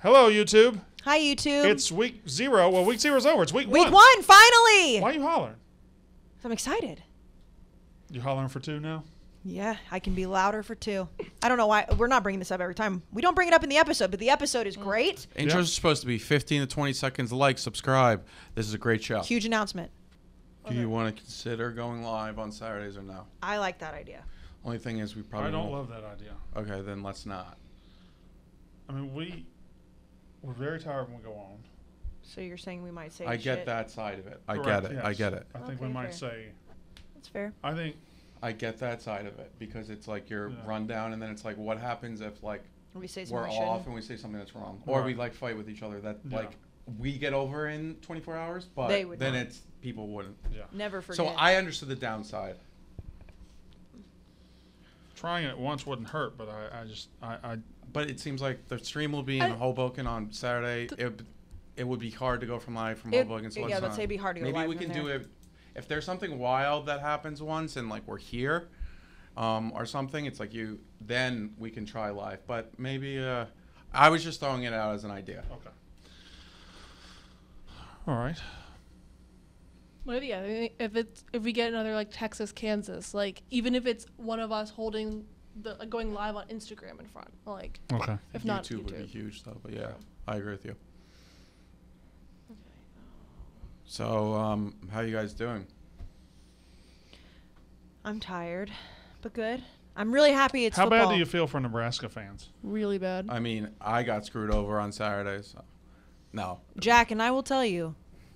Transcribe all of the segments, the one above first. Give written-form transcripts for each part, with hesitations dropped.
Hello, YouTube. Hi, YouTube. It's week 0. Well, week 0 is over. It's week 1. Week 1, finally. Why are you hollering? I'm excited. You hollering for 2 now? Yeah, I can be louder for 2. I don't know why. We're not bringing this up every time. We don't bring it up in the episode, but the episode is great. Intro's supposed to be 15 to 20 seconds. Like, subscribe. This is a great show. Huge announcement. Do you want to consider going live on Saturdays or no? I like that idea. Only thing is we probably I don't won't. love that idea. Okay, then let's not. I mean, we're very tired when we go on. So you're saying we might say I shit? get that side of it. I Correct, get it. yes. I get it. I think Okay, we might fair. say. That's fair. I think. I get that side of it because it's like your rundown, and then it's like, what happens if like We say we're something we off shouldn't. and we say something that's wrong, or we Right. like fight with each other that Yeah. like we get over in 24 hours, but They would then not. it's people wouldn't. Yeah. Never forget. So I understood the downside. Trying it once wouldn't hurt, but I But it seems like the stream will be in Hoboken on Saturday. It would be hard to go from Hoboken. So yeah, let's say it'd be hard to go maybe live we from can there. do it if there's something wild that happens once and like we're here, or something. It's like then we can try live. But maybe I was just throwing it out as an idea. okay. All right. Well, yeah, if we get another like Texas, Kansas, like even if it's one of us holding going live on Instagram in front, like Okay. if not YouTube would be huge though. But yeah, I agree with you. So how you guys doing? I'm tired, but good. I'm really happy it's How football. bad do you feel for Nebraska fans? really bad. I mean, I got screwed over on Saturday. So. No. Jack, and I will tell you,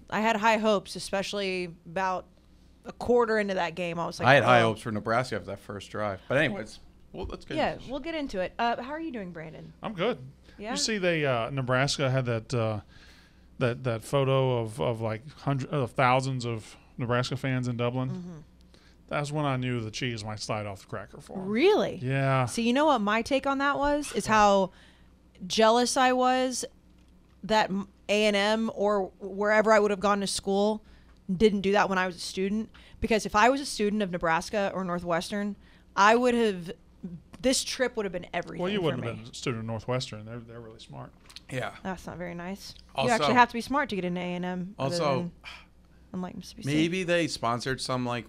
I had high hopes, especially about a quarter into that game. I was like, I had high oh. hopes for Nebraska after that first drive. But anyways, well, let's get Yeah, we'll get into it. How are you doing, Brandon? I'm good. Yeah. You see, Nebraska had that photo of like hundreds of thousands of Nebraska fans in Dublin. Mm-hmm. That's when I knew the cheese might slide off the cracker for 'em. Really? Yeah. So you know what my take on that was? Is how jealous I was that A&M or wherever I would have gone to school didn't do that when I was a student. Because if I was a student of Nebraska or Northwestern, I would have. This trip would have been everything. Well, you for wouldn't me. have been a student of Northwestern. They're really smart. Yeah. That's not very nice. Also- you actually have to be smart to get into A&M. Also, Unlike Mississippi State. maybe they sponsored some like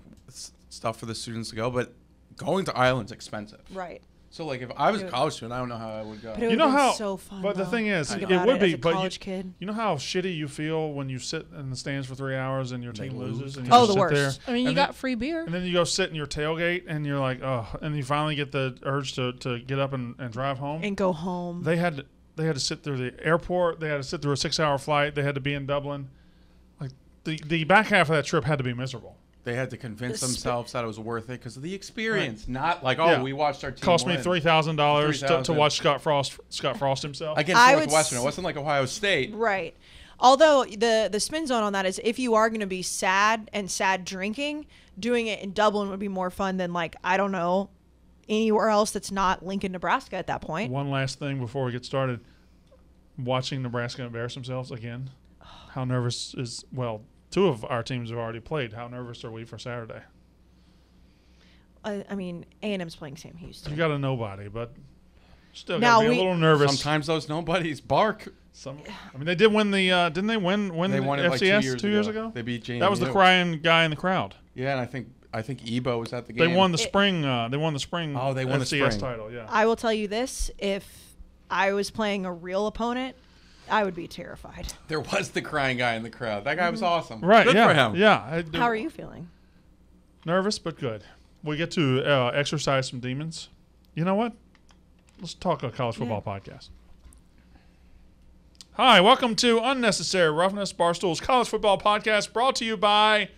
stuff for the students to go, but going to Ireland's expensive. Right. So like if I was a Dude. college student, I don't know how I would go. But it You know would've been how? so fun, but the though. thing is, Think it about would it be. as a But college kid. you know how shitty you feel when you sit in the stands for 3 hours and your They team lose. loses. And you Oh, just the sit worst. There, I mean, you and got free beer. And then you go sit in your tailgate and you're like, oh, and you finally get the urge to get up and drive home. And go home. They had to sit through the airport. They had to sit through a 6-hour flight. They had to be in Dublin. Like the back half of that trip had to be miserable. They had to convince The sp- themselves that it was worth it because of the experience, not like Yeah. we watched our team Cost me win. $3,000 to $3,000. watch Scott Frost himself. Against I would Northwestern. It wasn't like Ohio State. Right. Although the spin zone on that is if you are going to be sad and sad drinking, doing it in Dublin would be more fun than like, I don't know, anywhere else that's not Lincoln, Nebraska at that point. One last thing before we get started. Watching Nebraska embarrass themselves again. How nervous is, well, 2 of our teams have already played. How nervous are we for Saturday? I mean, A&M's playing Sam Houston. You got a nobody, but still Now got to be a little nervous. Sometimes those nobodies bark. I mean, they did win the. Didn't they win They the won it FCS like 2 years ago? They beat JMU. That was the crying guy in the crowd. Yeah, and I think Ebo was at the They game. won the spring. They won the spring. Oh, they won the FCS spring. title. Yeah. I will tell you this, if I was playing a real opponent, I would be terrified. There was the crying guy in the crowd. That guy was awesome. Right. Good yeah. for him. Yeah. How are you feeling? Nervous but good. We get to exercise some demons. You know what? Let's talk a college football podcast. Hi, welcome to Unnecessary Roughness, Barstool's college football podcast, brought to you by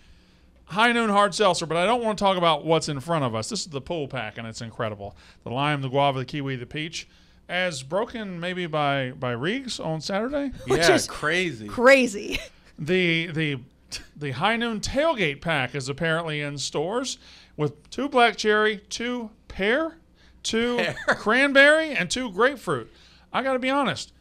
High Noon Hard Seltzer. But I don't want to talk about what's in front of us. This is the pool pack, and it's incredible. The lime, the guava, the kiwi, the peach, as broken maybe by Reegs on Saturday. Which Yeah, is crazy. Crazy. The High Noon Tailgate Pack is apparently in stores with 2 black cherry, 2 pear, 2 cranberry, and 2 grapefruit. I got to be honest.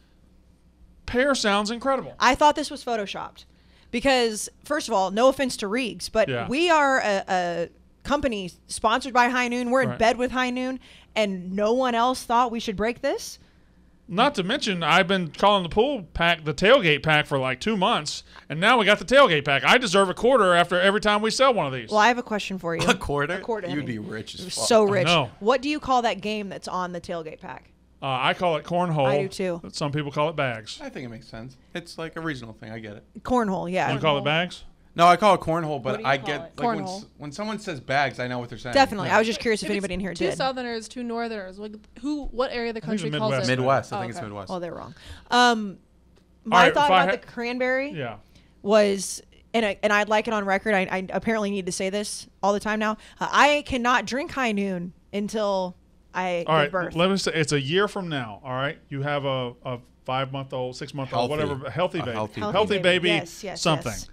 Pear sounds incredible. I thought this was photoshopped because, first of all, no offense to Reegs, but Yeah. we are a company sponsored by High Noon. We're in Right. bed with High Noon, and no one else thought we should break this. Not to mention, I've been calling the pool pack the tailgate pack for like 2 months, and now we got the tailgate pack. I deserve a quarter after every time we sell one of these. Well, I have a question for you. A quarter? A quarter. You'd be rich as fuck. So rich. know. What do you call that game that's on the tailgate pack? I call it cornhole. I do too. But some people call it bags. I think it makes sense. It's like a regional thing. I get it. Cornhole, yeah. You call it bags? No, I call it cornhole, What but do you I call get it? like Cornhole. when someone says bags, I know what they're saying. Definitely. Yeah. I was just curious if it's anybody in here two did. Southerners, two Northerners. Like what area of the think it's country calls Midwest. it? Midwest. I Oh, think it's okay. Midwest. Oh, they're wrong. My right, thought if I about the cranberry Yeah. was, and I'd like it on record. I apparently need to say this all the time now. I cannot drink High Noon until I All give right. birth. Let me say, it's a year from now. All right. You have a 5-month-old, 6-month-old, Healthy. whatever, a healthy A baby. healthy baby. Yes, something. yes.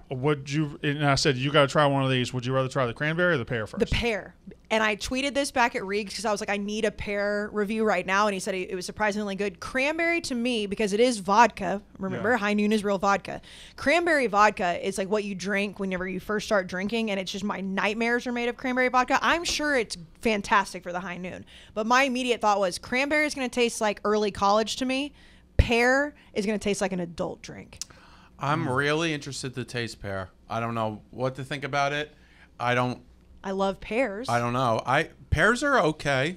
Would you? And I said you got to try one of these. Would you rather try the cranberry or the pear first? The pear. And I tweeted this back at Reegs because I was like, I need a pear review right now. And he said it was surprisingly good. Cranberry to me, because it is vodka. Remember, Yeah. High Noon is real vodka. Cranberry vodka is like what you drink whenever you first start drinking. And it's just my nightmares are made of cranberry vodka. I'm sure it's fantastic for the High Noon. But my immediate thought was cranberry is going to taste like early college to me. Pear is going to taste like an adult drink. I'm really interested to taste pear. I don't know what to think about it. I don't love pears. know. Pears are okay.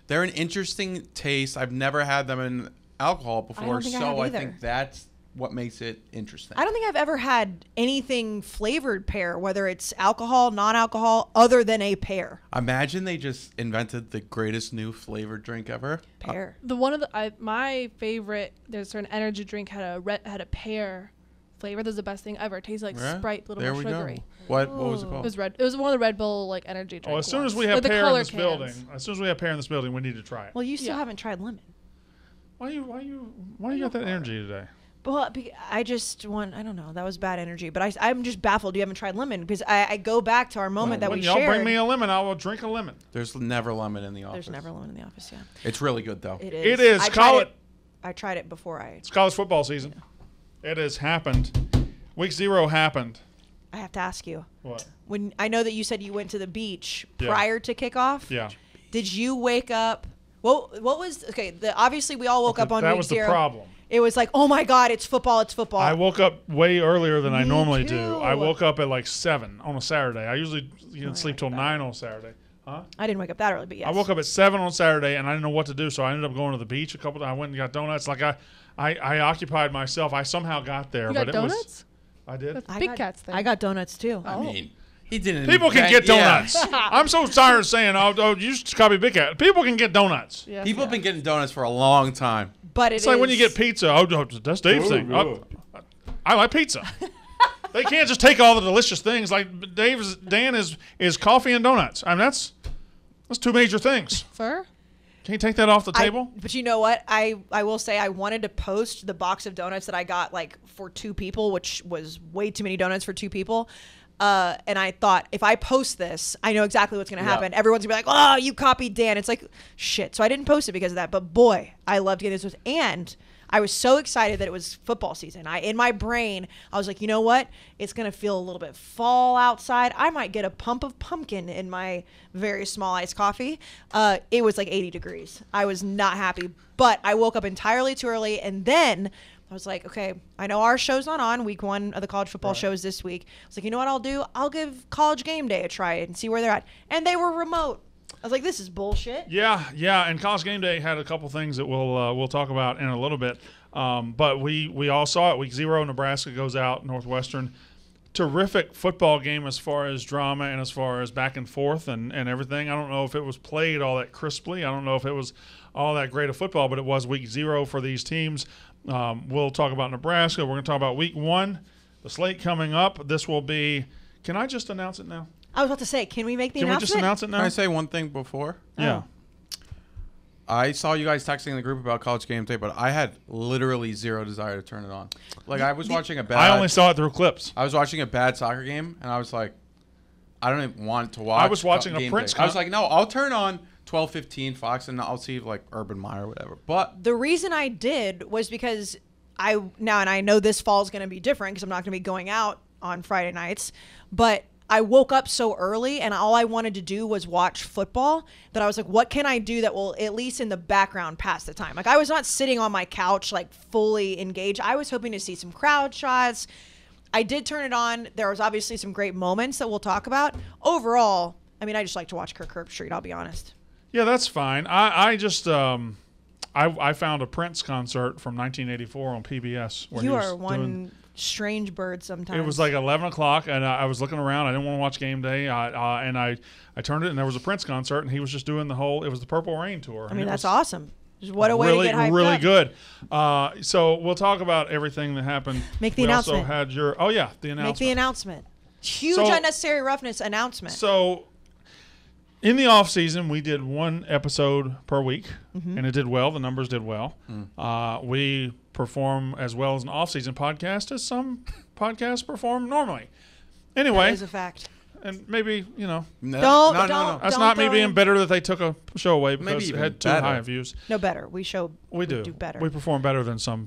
They're an interesting taste. I've never had them in alcohol before, think I so have I either. think that's what makes it interesting. I don't think I've ever had anything flavored pear, whether it's alcohol, non-alcohol, other than a pear. Imagine they just invented the greatest new flavored drink ever. Pear. The one of the my favorite. There's a certain energy drink had a pear flavor. That's the best thing ever. It tastes like Yeah, Sprite, a little there more we sugary. go. What was it It called? was red. It was one of the Red Bull like energy drinks. Oh, as soon as we have Like the pear in color this cans. building, we need to try it. Well, you still Yeah. haven't tried lemon. Why you got that energy today? Well, I just want, I don't know, that was bad energy. But I'm just baffled you haven't tried lemon because I go back to our moment that When we y'all shared. bring me a lemon, I will drink a lemon. There's never lemon in the office. There's never lemon in the office, yeah. It's really good though. It is. It is. I Call tried it. I tried it before I It's college football season. It has happened. Week 0 happened. have to ask you. What? When I know that you said you went to the beach Yeah. prior to kickoff. Yeah. Did you wake up? What was okay? Obviously, we all woke up on that week was 0. the problem. It was like, oh my God, it's football! It's football. I woke up way earlier than I Me normally too. do. I woke up at like 7 on a Saturday. I usually I sleep till 9 on Saturday. Huh? I didn't wake up that early, but yes. I woke up at 7 on Saturday and I didn't know what to do, so I ended up going to the beach a couple times. I went and got donuts. Like I occupied myself. I somehow got there, You but got it was. donuts? I did. That's I Big got- Cat's thing. I got donuts too. I mean, he didn't. People can invent- get yeah. donuts. I'm so tired of saying, oh, you just copy Big Cat. People can get donuts. Yes, People have yeah. been getting donuts for a long time. But It's like when you get pizza. Oh, that's Dave's Ooh, thing. ooh. I like pizza. They can't just take all the delicious things. Like Dan is coffee and donuts. I mean, that's 2 major things. Fur? Can you take that off the table? But you know what? I will say I wanted to post the box of donuts that I got like for 2 people, which was way too many donuts for 2 people. And I thought, if I post this, I know exactly what's going to happen. Everyone's going to be like, oh, you copied Dan. It's like, shit. So I didn't post it because of that. But boy, I loved getting this. And I was so excited that it was football season. In my brain, I was like, you know what? It's going to feel a little bit fall outside. I might get a pump of pumpkin in my very small iced coffee. It was like 80 degrees. I was not happy. But I woke up entirely too early. And then I was like, okay, I know our show's not on. Week 1 of the college football show is this week. I was like, you know what I'll do? I'll give College Game Day a try and see where they're at. And they were remote. I was like, this is bullshit. Yeah. And College Game Day had a couple things that we'll talk about in a little bit. But we all saw it. Week 0, Nebraska goes out, Northwestern. Terrific football game as far as drama and as far as back and forth and everything. I don't know if it was played all that crisply. I don't know if it was all that great of football, but it was week 0 for these teams. We'll talk about Nebraska. We're going to talk about week 1, the slate coming up. This will be – can I just announce it now? I was about to say, can we make the Can we announcement? just announce it now? Can I say one thing before? Yeah. I saw you guys texting in the group about College Game Day, but I had literally zero desire to turn it on. Like I was watching a bad. I only saw it through clips. I was watching a bad soccer game, and I was like, I don't even want to watch. I was watching a Game Prince Day. I was like, no, I'll turn on 12:15 Fox, and I'll see like Urban Meyer or whatever. But The reason I did was because and I know this fall is going to be different because I'm not going to be going out on Friday nights, but I woke up so early and all I wanted to do was watch football that I was like, what can I do that will at least in the background pass the time? Like I was not sitting on my couch like fully engaged. I was hoping to see some crowd shots. I did turn it on. There was obviously some great moments that we'll talk about. Overall, I mean, I just like to watch Kirk Herbstreit, I'll be honest. Yeah, that's fine. I just I found a Prince concert from 1984 on PBS. Where You he was are one doing, strange bird sometimes. it was like 11 o'clock, and I was looking around. I didn't want to watch game day, and I turned it, and there was a Prince concert, and he was just doing the whole. It was the Purple Rain tour. I mean, that's awesome. Just what a way really, to get hyped really up. good. So we'll talk about everything that happened. Make the we announcement. also had the announcement. Make the announcement. Huge So- unnecessary roughness announcement. So, in the off season, we did one episode per week, Mm-hmm. and it did well. The numbers did well. We perform as well as an off season podcast as some podcasts perform normally. That Anyway, is a fact. and maybe No, Don't- no, don't- no. that's Don't not me throw being in- bitter that they took a show away Maybe because it even had too better. high of views. No better. We We do better. We perform better than some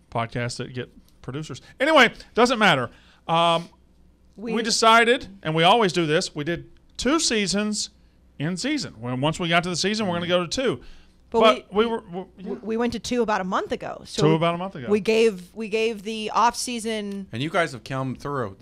podcasts that get producers. Anyway, doesn't matter. We decided, and we always do this. We did 2 seasons in season. Once we got to the season, we're going to go to 2. But we went to 2 about a month ago. So 2 about a month ago. We gave the off season. And you guys have come through.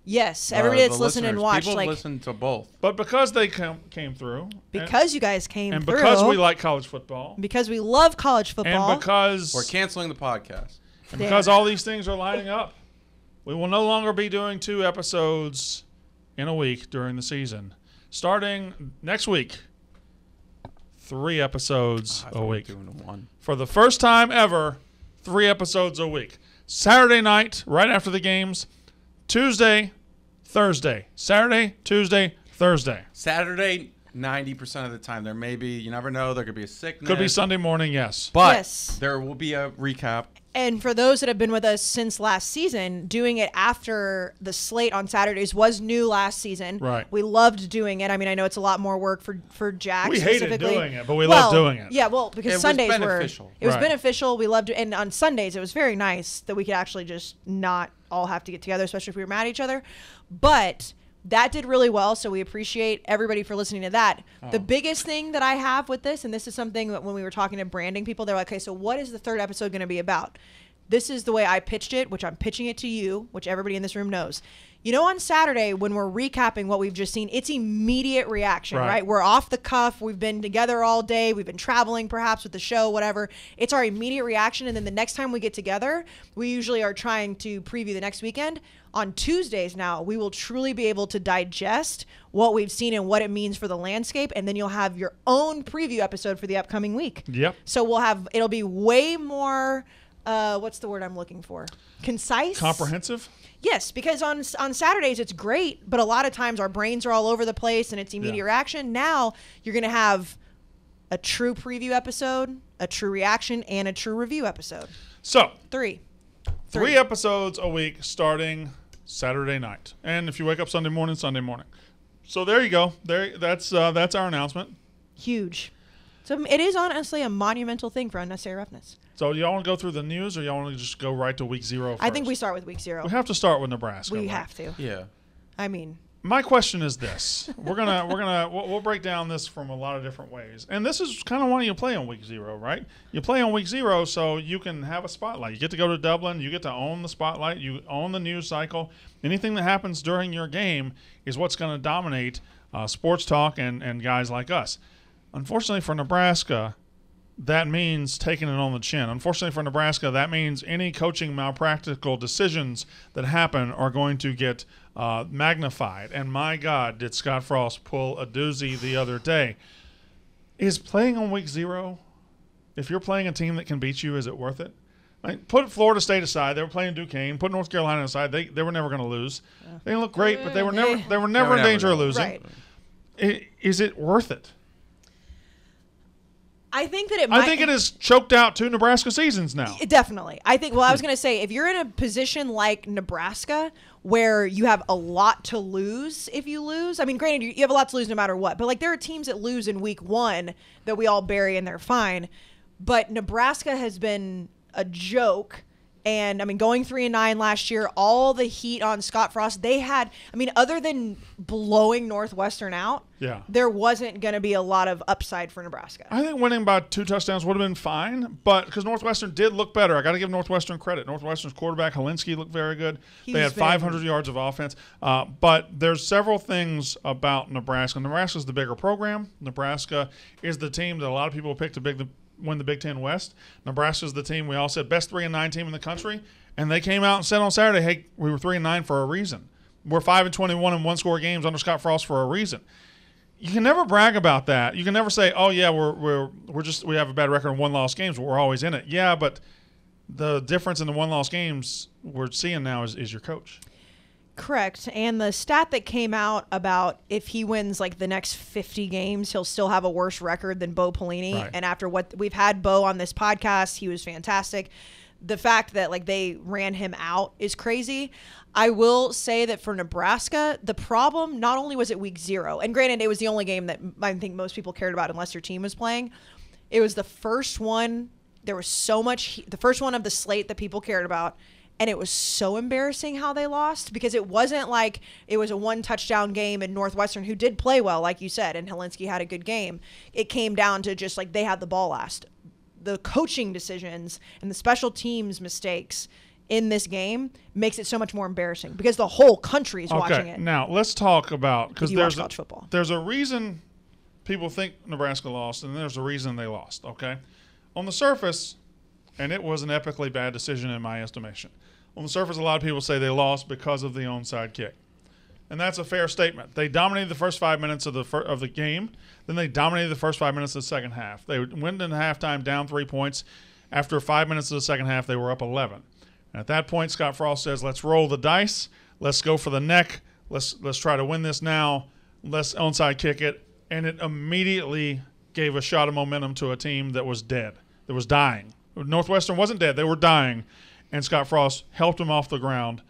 Yes, everybody that's the listened and listeners. watched, People like listen to both. But because they came through, because you guys came and through, because we like college football, because we love college football, and because We're canceling the podcast. and because all these things are lining up, we will no longer be doing 2 episodes in a week during the season. Starting next week, 3 episodes I a thought we were week. doing 1. For the first time ever, 3 episodes a week. Saturday night, right after the games. Tuesday, Thursday. Saturday, Tuesday, Thursday. Saturday, 90% of the time. There may be, you never know, there could be a sickness. Could be Sunday morning, yes. But Yes. there will be a recap. And for those that have been with us since last season, doing it after the slate on Saturdays was new last season. Right. We loved doing it. I mean, I know it's a lot more work for Jack. We hated specifically. doing it, but we loved doing it. Yeah, well, because It was Sundays beneficial. It was Right. beneficial. We loved it, and on Sundays it was very nice that we could actually just not all have to get together, especially if we were mad at each other. But that did really well, so we appreciate everybody for listening to that. The biggest thing that I have with this, and this is something that when we were talking to branding people, they're like, okay, so what is the 3rd episode going to be about? This is the way I pitched it, which I'm pitching it to you, which everybody in this room knows. You know, on Saturday, when we're recapping what we've just seen, it's immediate reaction, right? We're off the cuff. We've been together all day. We've been traveling perhaps with the show, whatever. It's our immediate reaction. And then the next time we get together, we usually are trying to preview the next weekend. On Tuesdays now, we will truly be able to digest what we've seen and what it means for the landscape. And then you'll have your own preview episode for the upcoming week. Yep. So it'll be way more, what's the word I'm looking for? Concise? Comprehensive? Yes, because on Saturdays it's great, but a lot of times our brains are all over the place and it's immediate reaction. Now you're going to have a true preview episode, a true reaction, and a true review episode. So, 3 episodes a week starting Saturday night. And if you wake up Sunday morning, Sunday morning. So there you go. That's our announcement. Huge. So it is honestly a monumental thing for Unnecessary Roughness. So y'all want to go through the news, or y'all want to just go right to week 0 first? I think we start with week 0. We have to start with Nebraska. We right? have to. Yeah. I mean, My question is this: we'll break down this from a lot of different ways, and this is kind of why you play on week 0, right? You play on week 0 so you can have a spotlight. You get to go to Dublin. You get to own the spotlight. You own the news cycle. Anything that happens during your game is what's going to dominate sports talk and guys like us. Unfortunately for Nebraska, that means taking it on the chin. Unfortunately for Nebraska, that means any coaching malpractical decisions that happen are going to get magnified. And my God, did Scott Frost pull a doozy the other day. Is playing on week 0, if you're playing a team that can beat you, is it worth it? Like, put Florida State aside. They were playing Duquesne. Put North Carolina aside. They were never going to lose. They didn't look great, but they were never in danger of losing. right. Is it worth it? I think that it might. I think it has choked out 2 Nebraska seasons now. Definitely. I think, well, I was going to say, if you're in a position like Nebraska where you have a lot to lose if you lose, I mean, granted, you have a lot to lose no matter what, but like there are teams that lose in week 1 that we all bury and they're fine. But Nebraska has been a joke And I mean, going 3-9 last year, all the heat on Scott Frost, they had, I mean, other than blowing Northwestern out, there wasn't going to be a lot of upside for Nebraska. I think winning by 2 touchdowns would have been fine, but because Northwestern did look better. I got to give Northwestern credit. Northwestern's quarterback, Helinski, looked very good. They had 500 yards of offense. But there's several things about Nebraska. Nebraska's the bigger program. Nebraska is the team that a lot of people picked to win the Big Ten West. Nebraska's the team we all said best 3-9 team in the country, and they came out and said on Saturday, hey, we were 3-9 for a reason. We're 5-21 in one-score games under Scott Frost for a reason. You can never brag about that. You can never say, oh yeah, we have a bad record in one-loss games, but we're always in it. Yeah, but the difference in the one-loss games we're seeing now is your coach. Correct. And the stat that came out about if he wins like the next 50 games, he'll still have a worse record than Bo Pelini. Right. And after what we've had Bo on this podcast, he was fantastic. The fact that like they ran him out is crazy. I will say that for Nebraska, the problem not only was it week 0, and granted it was the only game that I think most people cared about unless your team was playing. It was the first one. There was so much, the first one of the slate that people cared about. And it was so embarrassing how they lost because it wasn't like it was a 1-touchdown game in Northwestern, who did play well, like you said, and Helinski had a good game. It came down to just like they had the ball last. The coaching decisions and the special teams mistakes in this game makes it so much more embarrassing because the whole country is watching it. Now let's talk about, because football. There's a reason people think Nebraska lost, and there's a reason they lost. Okay, on the surface, and it was an epically bad decision in my estimation. On the surface, a lot of people say they lost because of the onside kick. And that's a fair statement. They dominated the first 5 minutes of the game. Then they dominated the first 5 minutes of the second half. They went into halftime down 3 points. After 5 minutes of the second half, they were up 11. And at that point, Scott Frost says, let's roll the dice. Let's go for the neck. Let's try to win this now. Let's onside kick it. And it immediately gave a shot of momentum to a team that was dead, that was dying. Northwestern wasn't dead. They were dying. And Scott Frost helped him off the ground.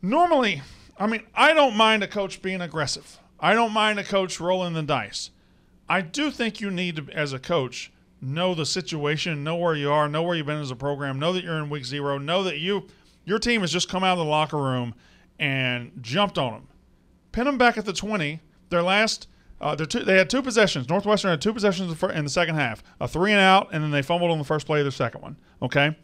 Normally, I mean, I don't mind a coach being aggressive. I don't mind a coach rolling the dice. I do think you need to, as a coach, know the situation, know where you are, know where you've been as a program, know that you're in week 0, know that your team has just come out of the locker room and jumped on them. Pin them back at the 20. Their last they had 2 possessions. Northwestern had 2 possessions in the second half, a 3-and-out, and then they fumbled on the first play of the second one. Okay?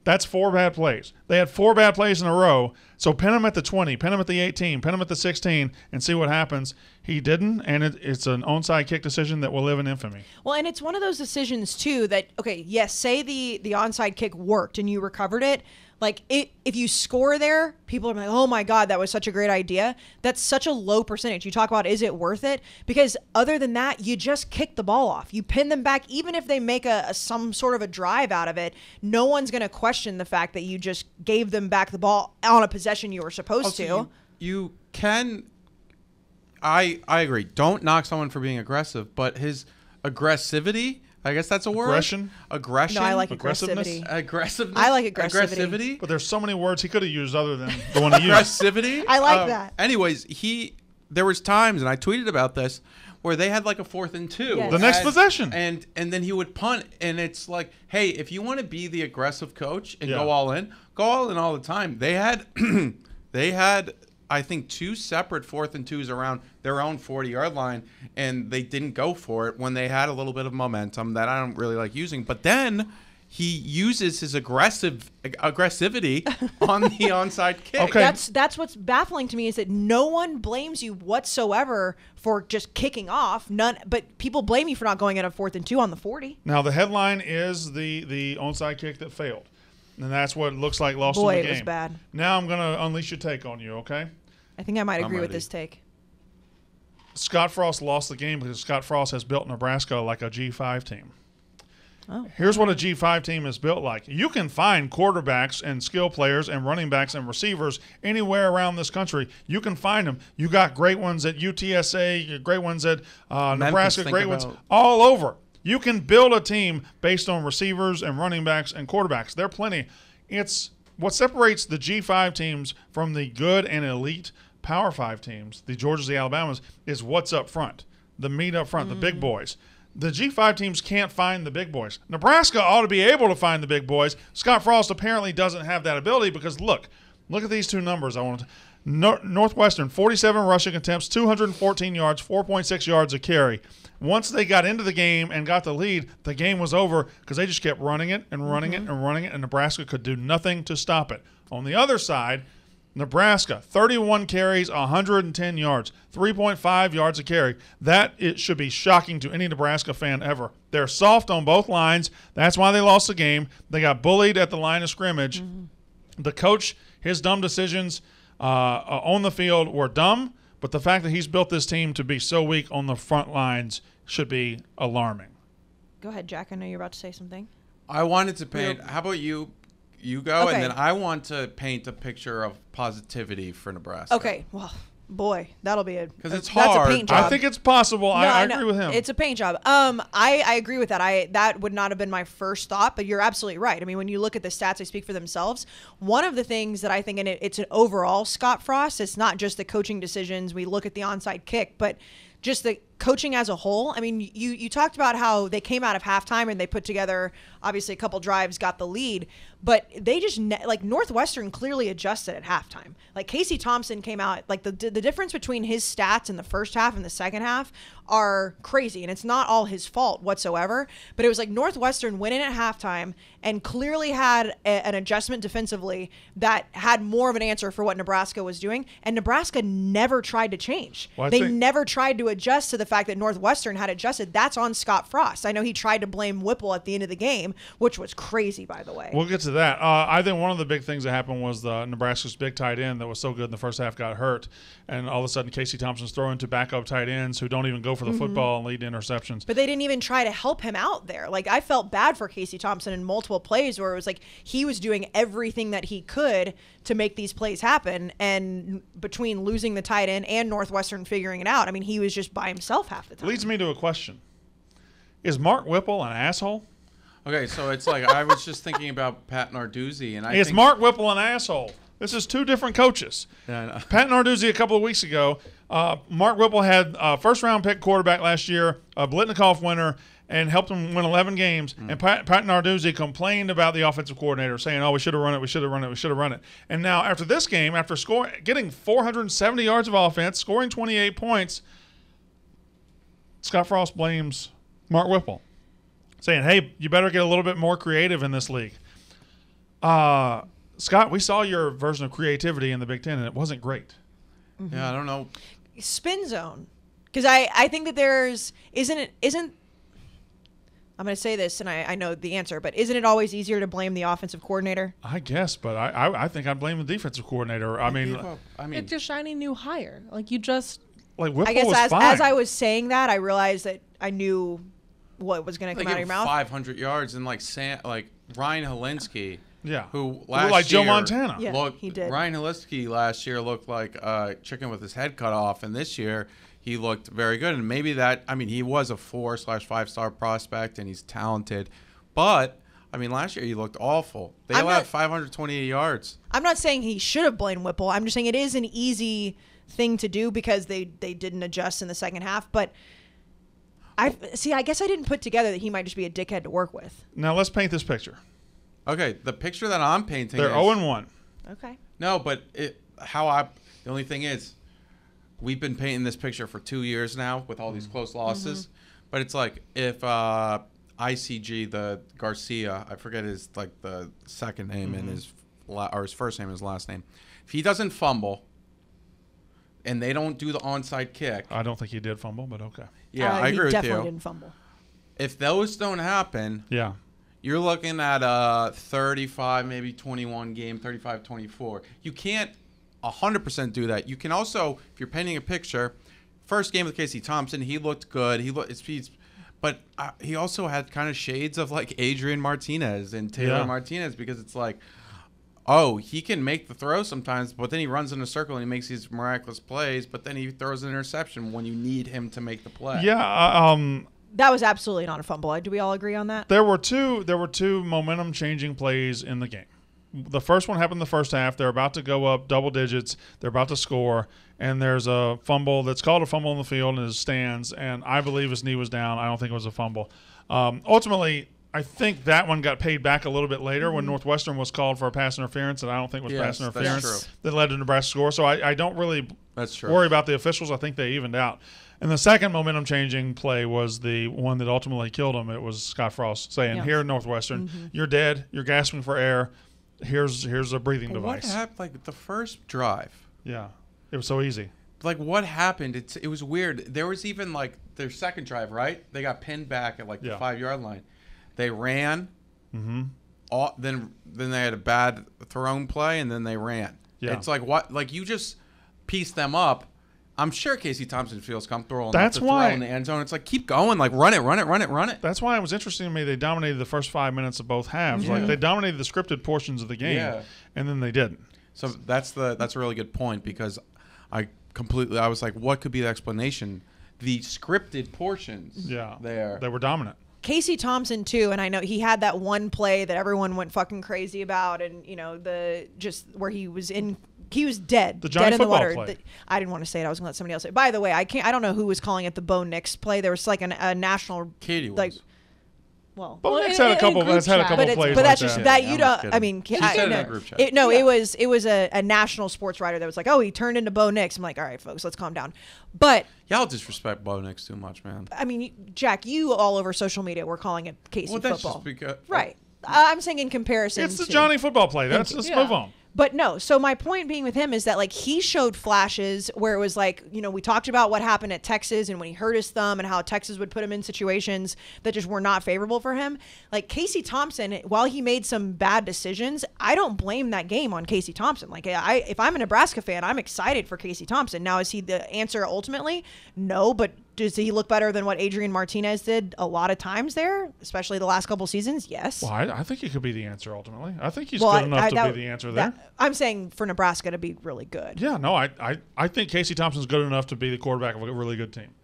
That's 4 bad plays. They had 4 bad plays in a row, so pin them at the 20, pin them at the 18, pin them at the 16, and see what happens. He didn't, and it's an onside kick decision that will live in infamy. Well, and it's one of those decisions, too, that, okay, yes, say the onside kick worked and you recovered it. Like, if you score there, people are like, oh, my God, that was such a great idea. That's such a low percentage. You talk about, is it worth it? Because other than that, you just kick the ball off. You pin them back. Even if they make some sort of a drive out of it, no one's going to question the fact that you just gave them back the ball on a possession you were supposed to. You can – I agree. Don't knock someone for being aggressive, but his aggressivity – I guess that's a word. Aggression? Aggression? No, I like Aggressiveness? Aggressiveness? I like aggressivity. But there's so many words he could have used other than the one he used. Aggressivity? I like that. Anyways, there was times, and I tweeted about this, where they had like a 4th and 2. Yes. The next possession. And then he would punt, and it's like, hey, if you want to be the aggressive coach and Yeah. go all in all the time. They had I think 2 separate 4th and 2s around their own 40-yard line, and they didn't go for it when they had a little bit of momentum that I don't really like using. But then he uses his aggressivity on the onside kick. Okay. That's what's baffling to me is that no one blames you whatsoever for just kicking off. But people blame you for not going at a 4th and 2 on the 40. Now, the headline is the onside kick that failed. And that's what it looks like lost in the game. Boy, it was bad. Now I'm going to unleash your take on you, okay? I think I might agree with ready. this take. Scott Frost lost the game because Scott Frost has built Nebraska like a G5 team. Oh. Here's what a G5 team is built like. You can find quarterbacks and skill players and running backs and receivers anywhere around this country. You can find them. You got great ones at UTSA, great ones at Nebraska, great ones all over. You can build a team based on receivers and running backs and quarterbacks. There are plenty. It's what separates the G5 teams from the good and elite Power 5 teams, the Georgias, the Alabamas, is what's up front, the meat up front, the big boys. the G5 teams can't find the big boys. Nebraska ought to be able to find the big boys. Scott Frost apparently doesn't have that ability because look at these two numbers. Northwestern, 47 rushing attempts, 214 yards, 4.6 yards a carry. Once they got into the game and got the lead, the game was over because they just kept running it and running it and running it, and Nebraska could do nothing to stop it. On the other side, Nebraska, 31 carries, 110 yards, 3.5 yards a carry. It should be shocking to any Nebraska fan ever. They're soft on both lines. That's why they lost the game. They got bullied at the line of scrimmage. The coach, his dumb decisions on the field were dumb, but the fact that he's built this team to be so weak on the front lines should be alarming. Go ahead, Jack. I know you're about to say something. I wanted to paint. How about you? You go, Okay. and then I want to paint a picture of positivity for Nebraska. Okay. Well, boy, that'll be Because it's that's hard. a paint job. I think it's possible. No, I know. agree with him. It's a paint job. I agree with that. That would not have been my first thought, but you're absolutely right. I mean, when you look at the stats, they speak for themselves. One of the things that I think, and it's an overall Scott Frost, it's not just the coaching decisions. We look at the onside kick, but just the coaching as a whole. I mean, you talked about how they came out of halftime and they put together, obviously, a couple drives, got the lead, but they just, like, Northwestern clearly adjusted at halftime. Like, Casey Thompson came out, like, the difference between his stats in the first half and the second half are crazy, and it's not all his fault whatsoever, but it was like Northwestern went in at halftime and clearly had an adjustment defensively that had more of an answer for what Nebraska was doing, and Nebraska never tried to change. Well, They never tried to adjust to the fact that Northwestern had adjusted. That's on Scott Frost. I know he tried to blame Whipple at the end of the game, which was crazy, by the way. We'll get to that. I think one of the big things that happened was Nebraska's big tight end that was so good in the first half got hurt, and all of a sudden Casey Thompson's throwing to backup tight ends who don't even go for the football and lead to interceptions. But they didn't even try to help him out there. Like, I felt bad for Casey Thompson in multiple plays where it was like he was doing everything that he could to make these plays happen, and between losing the tight end and Northwestern figuring it out, I mean, he was just by himself half the time. Leads me to a question. Is Mark Whipple an asshole? Okay, so it's like I was just thinking about Pat Narduzzi, and Is Mark Whipple an asshole? This is two different coaches. Yeah, I know. Pat Narduzzi a couple of weeks ago, Mark Whipple had a first-round pick quarterback last year, a Blitnikoff winner, and helped him win 11 games. And Pat Narduzzi complained about the offensive coordinator, saying, we should have run it, we should have run it, we should have run it. And now after this game, after getting 470 yards of offense, scoring 28 points, Scott Frost blames Mark Whipple, saying, hey, you better get a little bit more creative in this league. Scott, we saw your version of creativity in the Big Ten, and it wasn't great. Yeah, I don't know. Spin zone. Because I think that isn't I'm going to say this, and I know the answer, but isn't it always easier to blame the offensive coordinator? I guess, but I think I'd blame the defensive coordinator. I mean, It's your shiny new hire. Like, you just like Whipple I guess was fine. as I was saying that, I realized that I knew what was going to They come out of gave your mouth. 500 yards, and like Ryan Helinski, Yeah. who Looked last like Joe year Montana. Yeah, he did. Ryan Helinski last year looked like a chicken with his head cut off, and this year he looked very good. And maybe he was a 4/5-star prospect, and he's talented, but last year he looked awful. They allowed 528 yards. I'm not saying he should have blamed Whipple. I'm just saying it is an easy thing to do because they didn't adjust in the second half. But I guess I didn't put together that he might just be a dickhead to work with. Now let's paint this picture. Okay, the picture that I'm painting They're is 0-1. Okay. No, but the only thing is, we've been painting this picture for 2 years now with all these close losses. But it's like if ICG, the Garcia, I forget his the second name and his first name and his last name. If he doesn't fumble, and they don't do the onside kick, I don't think he did fumble, but okay. yeah, I agree with He definitely you. didn't fumble. If those don't happen, Yeah. you're looking at a 35, maybe 21 game, 35-24. You can't 100% do that. You can also, if you're painting a picture, first game with Casey Thompson, he looked good. But he also had kind of shades of like Adrian Martinez and Taylor Martinez, because it's like, he can make the throw sometimes, but then he runs in a circle and he makes these miraculous plays, but then he throws an interception when you need him to make the play. Yeah. That was absolutely not a fumble. Do we all agree on that? There were two momentum changing plays in the game. The first one happened in the first half. They're about to go up double digits. They're about to score, and there's a fumble that's called a fumble in the field, and it stands. And I believe his knee was down. I don't think it was a fumble. Ultimately, I think that one got paid back a little bit later when Northwestern was called for a pass interference, and I don't think it was pass interference that led to Nebraska score. So I don't really worry about the officials. I think they evened out. And the second momentum-changing play was the one that ultimately killed him. It was Scott Frost saying, "Here, Northwestern, you're dead. You're gasping for air. Here's a breathing device." What happened? Like the first drive. Yeah, it was so easy. Like what happened? It was weird. There was even like their second drive, right? They got pinned back at like the 5-yard line. They ran. Then they had a bad thrown play, and then they ran. Yeah. It's like what? Like you just piece them up. I'm sure Casey Thompson feels comfortable enough to throw in the end zone. It's like keep going, like run it. That's why it was interesting to me. They dominated the first 5 minutes of both halves. Like they dominated the scripted portions of the game, and then they didn't. So that's a really good point because I was like, what could be the explanation? The scripted portions. They were dominant. Casey Thompson too, and I know he had that one play that everyone went fucking crazy about, and where he was dead, the Johnny dead in the water. Play. I didn't want to say it. I was going to let somebody else say it. By the way, I don't know who was calling it the Bo Nix play. There was like a national. Katie was. Like, well, Bo Nix had a couple plays. But that's just that you don't. I mean, she said it in a group chat. It was a national sports writer that was like, oh, he turned into Bo Nix. I'm like, all right, folks, let's calm down. But y'all disrespect Bo Nix too much, man. I mean, Jack, you all over social media were calling it Casey football. Just because, right. I'm saying in comparison. It's the Johnny football play. Let's move on. But no, so my point being with him is that like he showed flashes where it was like, we talked about what happened at Texas and when he hurt his thumb and how Texas would put him in situations that just were not favorable for him. Like Casey Thompson, while he made some bad decisions, I don't blame that game on Casey Thompson. Like if I'm a Nebraska fan, I'm excited for Casey Thompson. Now, is he the answer ultimately? No, but does he look better than what Adrian Martinez did a lot of times there, especially the last couple seasons? Yes. Well, I think he could be the answer ultimately. I think he's good enough to be the answer there. I'm saying for Nebraska to be really good. Yeah, no, I think Casey Thompson's good enough to be the quarterback of a really good team.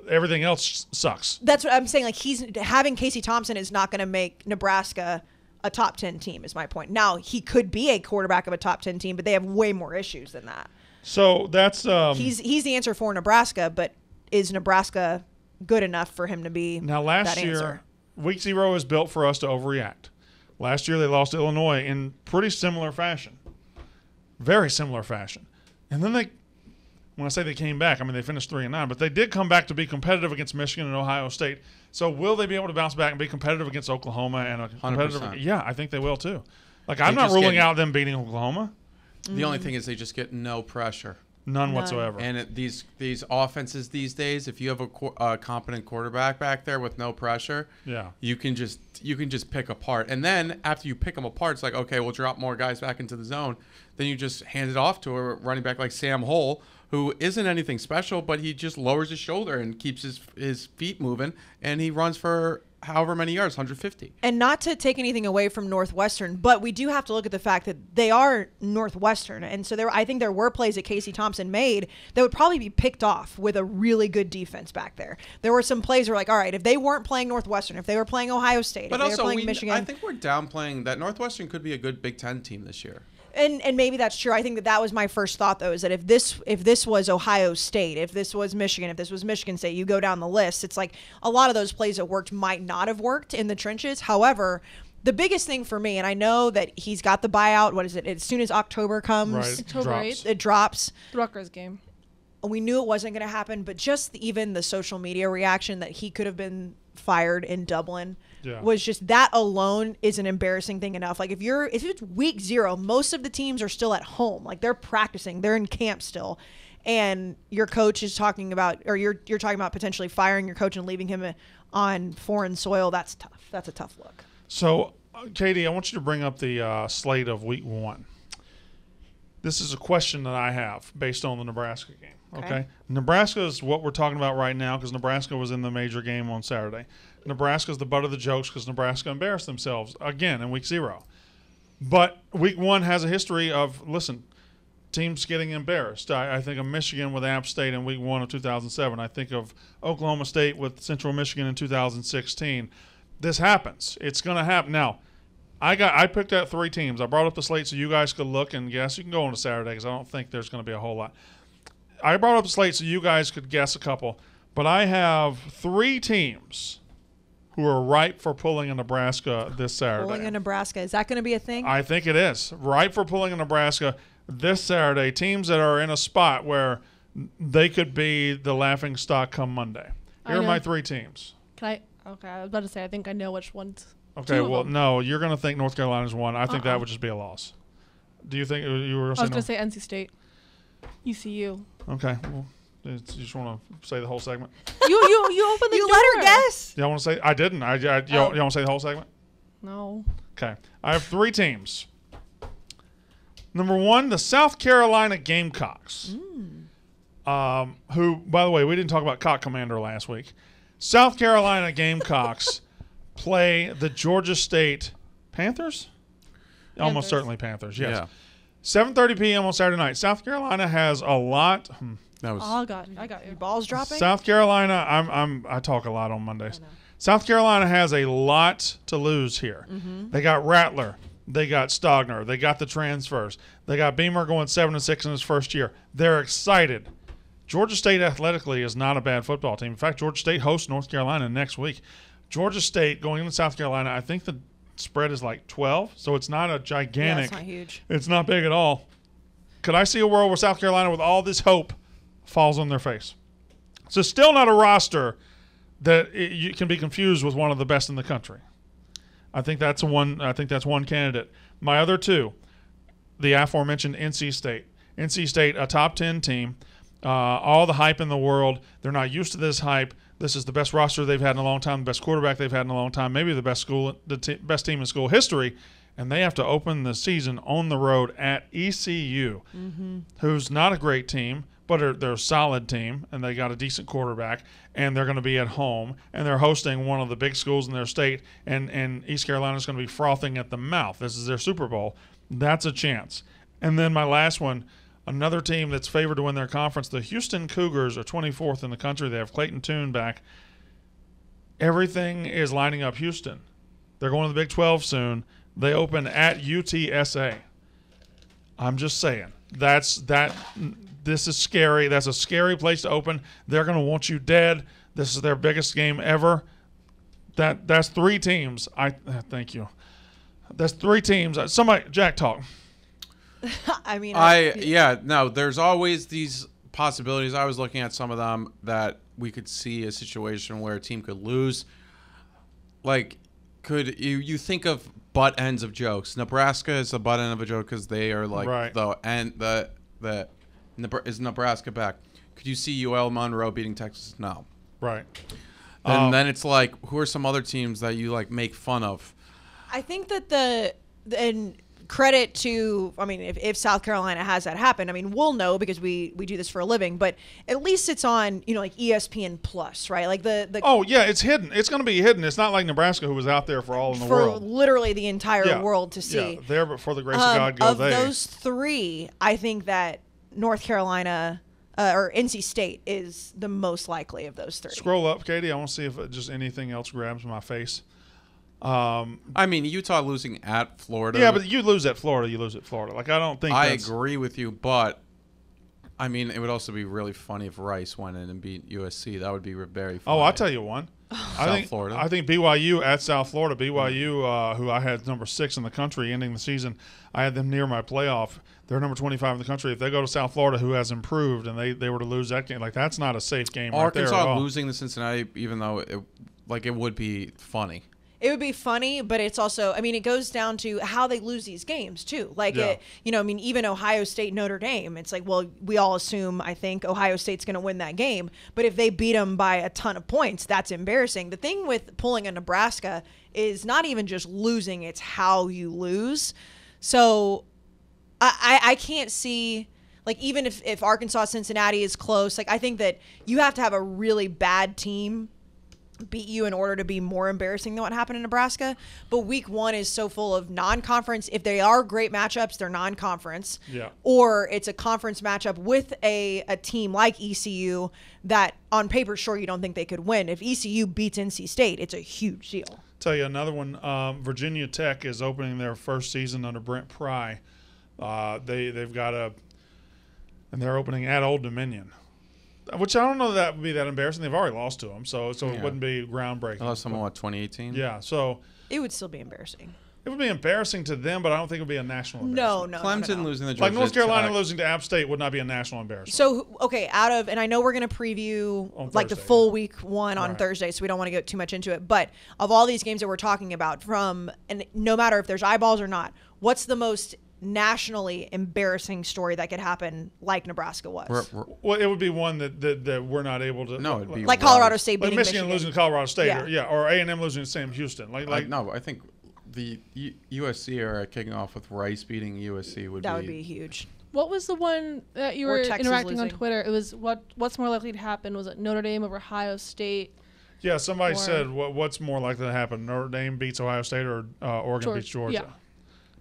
Everything else sucks. That's what I'm saying. Like having Casey Thompson is not going to make Nebraska a top 10 team is my point. Now, he could be a quarterback of a top 10 team, but they have way more issues than that. So that's he's the answer for Nebraska, but is Nebraska good enough for him to be now? Last year, answer? Week 0 is built for us to overreact. Last year they lost to Illinois in pretty similar fashion, very similar fashion, and then when I say they came back, I mean they finished 3-9, but they did come back to be competitive against Michigan and Ohio State. So will they be able to bounce back and be competitive against Oklahoma and a competitive? 100%. Yeah, I think they will too. Like I'm not ruling out them beating Oklahoma. The only thing is they just get no pressure. None whatsoever. And these offenses these days, if you have a competent quarterback back there with no pressure, you can just pick apart. And then after you pick them apart, it's like, okay, we'll drop more guys back into the zone. Then you just hand it off to a running back like Sam Hull, who isn't anything special, but he just lowers his shoulder and keeps his feet moving, and he runs for however many yards, 150. And not to take anything away from Northwestern, but we do have to look at the fact that they are Northwestern. And so I think there were plays that Casey Thompson made that would probably be picked off with a really good defense back there. There were some plays where like, all right, if they weren't playing Northwestern, if they were playing Ohio State, but if they also were playing Michigan. I think we're downplaying that Northwestern could be a good Big Ten team this year. And maybe that's true. I think that was my first thought, though, is that if this was Ohio State, if this was Michigan, if this was Michigan State, you go down the list, it's like a lot of those plays that worked might not have worked in the trenches. However, the biggest thing for me, and I know that he's got the buyout, what is it, as soon as October comes, October 8th. It drops. The Rutgers game. We knew it wasn't going to happen, but just even the social media reaction that he could have been fired in Dublin was just, that alone is an embarrassing thing enough. Like if it's week 0, most of the teams are still at home. Like they're practicing, they're in camp still. And your coach is talking about, or you're talking about potentially firing your coach and leaving him on foreign soil. That's tough. That's a tough look. So, Katie, I want you to bring up the slate of week 1. This is a question that I have based on the Nebraska game. Okay. Nebraska is what we're talking about right now because Nebraska was in the major game on Saturday. Nebraska is the butt of the jokes because Nebraska embarrassed themselves again in week 0. But week 1 has a history of, teams getting embarrassed. I think of Michigan with App State in week 1 of 2007. I think of Oklahoma State with Central Michigan in 2016. This happens. It's going to happen. Now, I picked out 3 teams. I brought up the slate so you guys could look and guess. You can go on to Saturday because I don't think there's going to be a whole lot. I brought up the slate so you guys could guess a couple. But I have 3 teams who are ripe for pulling a Nebraska this Saturday. Pulling a Nebraska. Is that going to be a thing? I think it is. Ripe for pulling a Nebraska this Saturday. Teams that are in a spot where they could be the laughing stock come Monday. Here are my 3 teams. Okay, I was about to say, I think I know which ones. Okay, well, no, you're going to think North Carolina's won. I think that would just be a loss. Do you think you were going to say I was going to say NC State. ECU. Okay, well, you just want to say the whole segment? You opened the You door. let her guess. Y'all want to say? I didn't. You want to say the whole segment? No. Okay. I have 3 teams. Number 1, the South Carolina Gamecocks. Who, by the way, we didn't talk about Cock Commander last week. South Carolina Gamecocks play the Georgia State Panthers? Almost certainly Panthers, yes. Yeah. 7:30 p.m. on Saturday night. South Carolina has a lot. That was. I got you. Your balls dropping? South Carolina, I talk a lot on Mondays. South Carolina has a lot to lose here. They got Rattler. They got Stogner. They got the transfers. They got Beamer going 7-6 in his first year. They're excited. Georgia State athletically is not a bad football team. In fact, Georgia State hosts North Carolina next week. Georgia State going into South Carolina, I think the spread is like 12, so it's not a gigantic. Yeah, it's not huge. It's not big at all. Could I see a world where South Carolina, with all this hope, falls on their face? So still not a roster that you can be confused with one of the best in the country. I think that's one candidate. My other 2, the aforementioned NC State. NC State, a top 10 team. All the hype in the world. They're not used to this hype. This is the best roster they've had in a long time, the best quarterback they've had in a long time, maybe the best best team in school history. And they have to open the season on the road at ECU, who's not a great team, but they're a solid team, and they got a decent quarterback, and they're going to be at home, and they're hosting one of the big schools in their state, and East Carolina's going to be frothing at the mouth. This is their Super Bowl. That's a chance. And then my last one, another team that's favored to win their conference, the Houston Cougars are 24th in the country. They have Clayton Tune back. Everything is lining up Houston. They're going to the Big 12 soon. They open at UTSA. I'm just saying. This is scary. That's a scary place to open. They're going to want you dead. This is their biggest game ever. That's 3 teams. Thank you. That's 3 teams. Somebody, Jack, talk. I mean, there's always these possibilities. I was looking at some of them that we could see a situation where a team could lose. Like, could you think of butt ends of jokes? Nebraska is a butt end of a joke because they are like is Nebraska back? Could you see UL Monroe beating Texas? No. Right. And then it's like, who are some other teams that you like make fun of? I think that and credit to, I mean, if South Carolina has that happen, I mean, we'll know because we do this for a living, but at least it's on, like ESPN Plus, right? Like oh yeah, it's hidden. It's going to be hidden. It's not like Nebraska, who was out there for all in the world, for literally the entire world to see. Yeah, there, but for the grace of God, go there. Of those 3, I think that North Carolina or NC State is the most likely of those 3. Scroll up, Katie. I want to see if just anything else grabs my face. I mean, Utah losing at Florida. Yeah, but you lose at Florida. You lose at Florida. Like, I don't think I agree with you, but I mean, it would also be really funny if Rice went in and beat USC. That would be very funny. Oh, I'll tell you one. Florida. I think BYU at South Florida. BYU, who I had number 6 in the country ending the season, I had them near my playoff. They're number 25 in the country. If they go to South Florida, who has improved, and they were to lose that game, like, that's not a safe game right there at Arkansas all. losing to Cincinnati, even though it would be funny. It would be funny, but it's also, I mean, it goes down to how they lose these games too. Like, I mean, even Ohio State, Notre Dame, it's like, well, we all assume, I think, Ohio State's going to win that game. But if they beat them by a ton of points, that's embarrassing. The thing with pulling a Nebraska is not even just losing, it's how you lose. So I can't see, like, even if Arkansas, Cincinnati is close, like, I think that you have to have a really bad team beat you in order to be more embarrassing than what happened in Nebraska. But week 1 is so full of non-conference. If they are great matchups, they're non-conference. Yeah. Or it's a conference matchup with a team like ECU that on paper, sure, you don't think they could win. If ECU beats NC State, it's a huge deal. tell you another one. Virginia Tech is opening their first season under Brent Pry. They've got and they're opening at Old Dominion, which I don't know that would be that embarrassing. They've already lost to them, so it wouldn't be groundbreaking. They lost someone, 2018? Yeah, so It would still be embarrassing. it would be embarrassing to them, but I don't think it would be a national embarrassment. No. Clemson losing the Like Georgia North Carolina Tech. losing to App State would not be a national embarrassment. So, okay, and I know we're going to preview On like the Thursday, full yeah. week one on Right. Thursday, so we don't want to get too much into it. But of all these games that we're talking about, and no matter if there's eyeballs or not, what's the most nationally embarrassing story that could happen like Nebraska was? Well, it would be one that we're not able to. No, it'd be Like Colorado State like beating Michigan losing to Colorado State, Yeah. or A&M losing to Sam Houston. No, I think the USC era kicking off with Rice beating USC would be huge. What was the one that you Or were Texas interacting on losing. Twitter? It was what's more likely to happen? Was it Notre Dame over Ohio State? Yeah, somebody Or- said what's more likely to happen: Notre Dame beats Ohio State or Oregon beats Georgia. Yeah.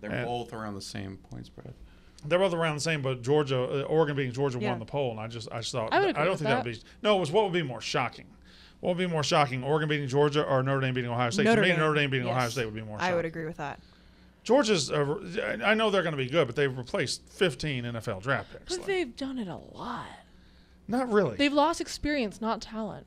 They're And- both around the same point spread. They're both around the same, but Oregon beating Georgia Yeah. won the poll, and I just thought I would I agree don't with think that would be. No, it was what would be more shocking. What would be more shocking: Oregon beating Georgia or Notre Dame beating Ohio State? Notre To me, Dame. Notre Dame beating Yes. Ohio State would be more shocking. I would agree with that. Georgia's. I know they're going to be good, but they've replaced 15 NFL draft picks. But they've done it a lot. Not really. They've lost experience, not talent.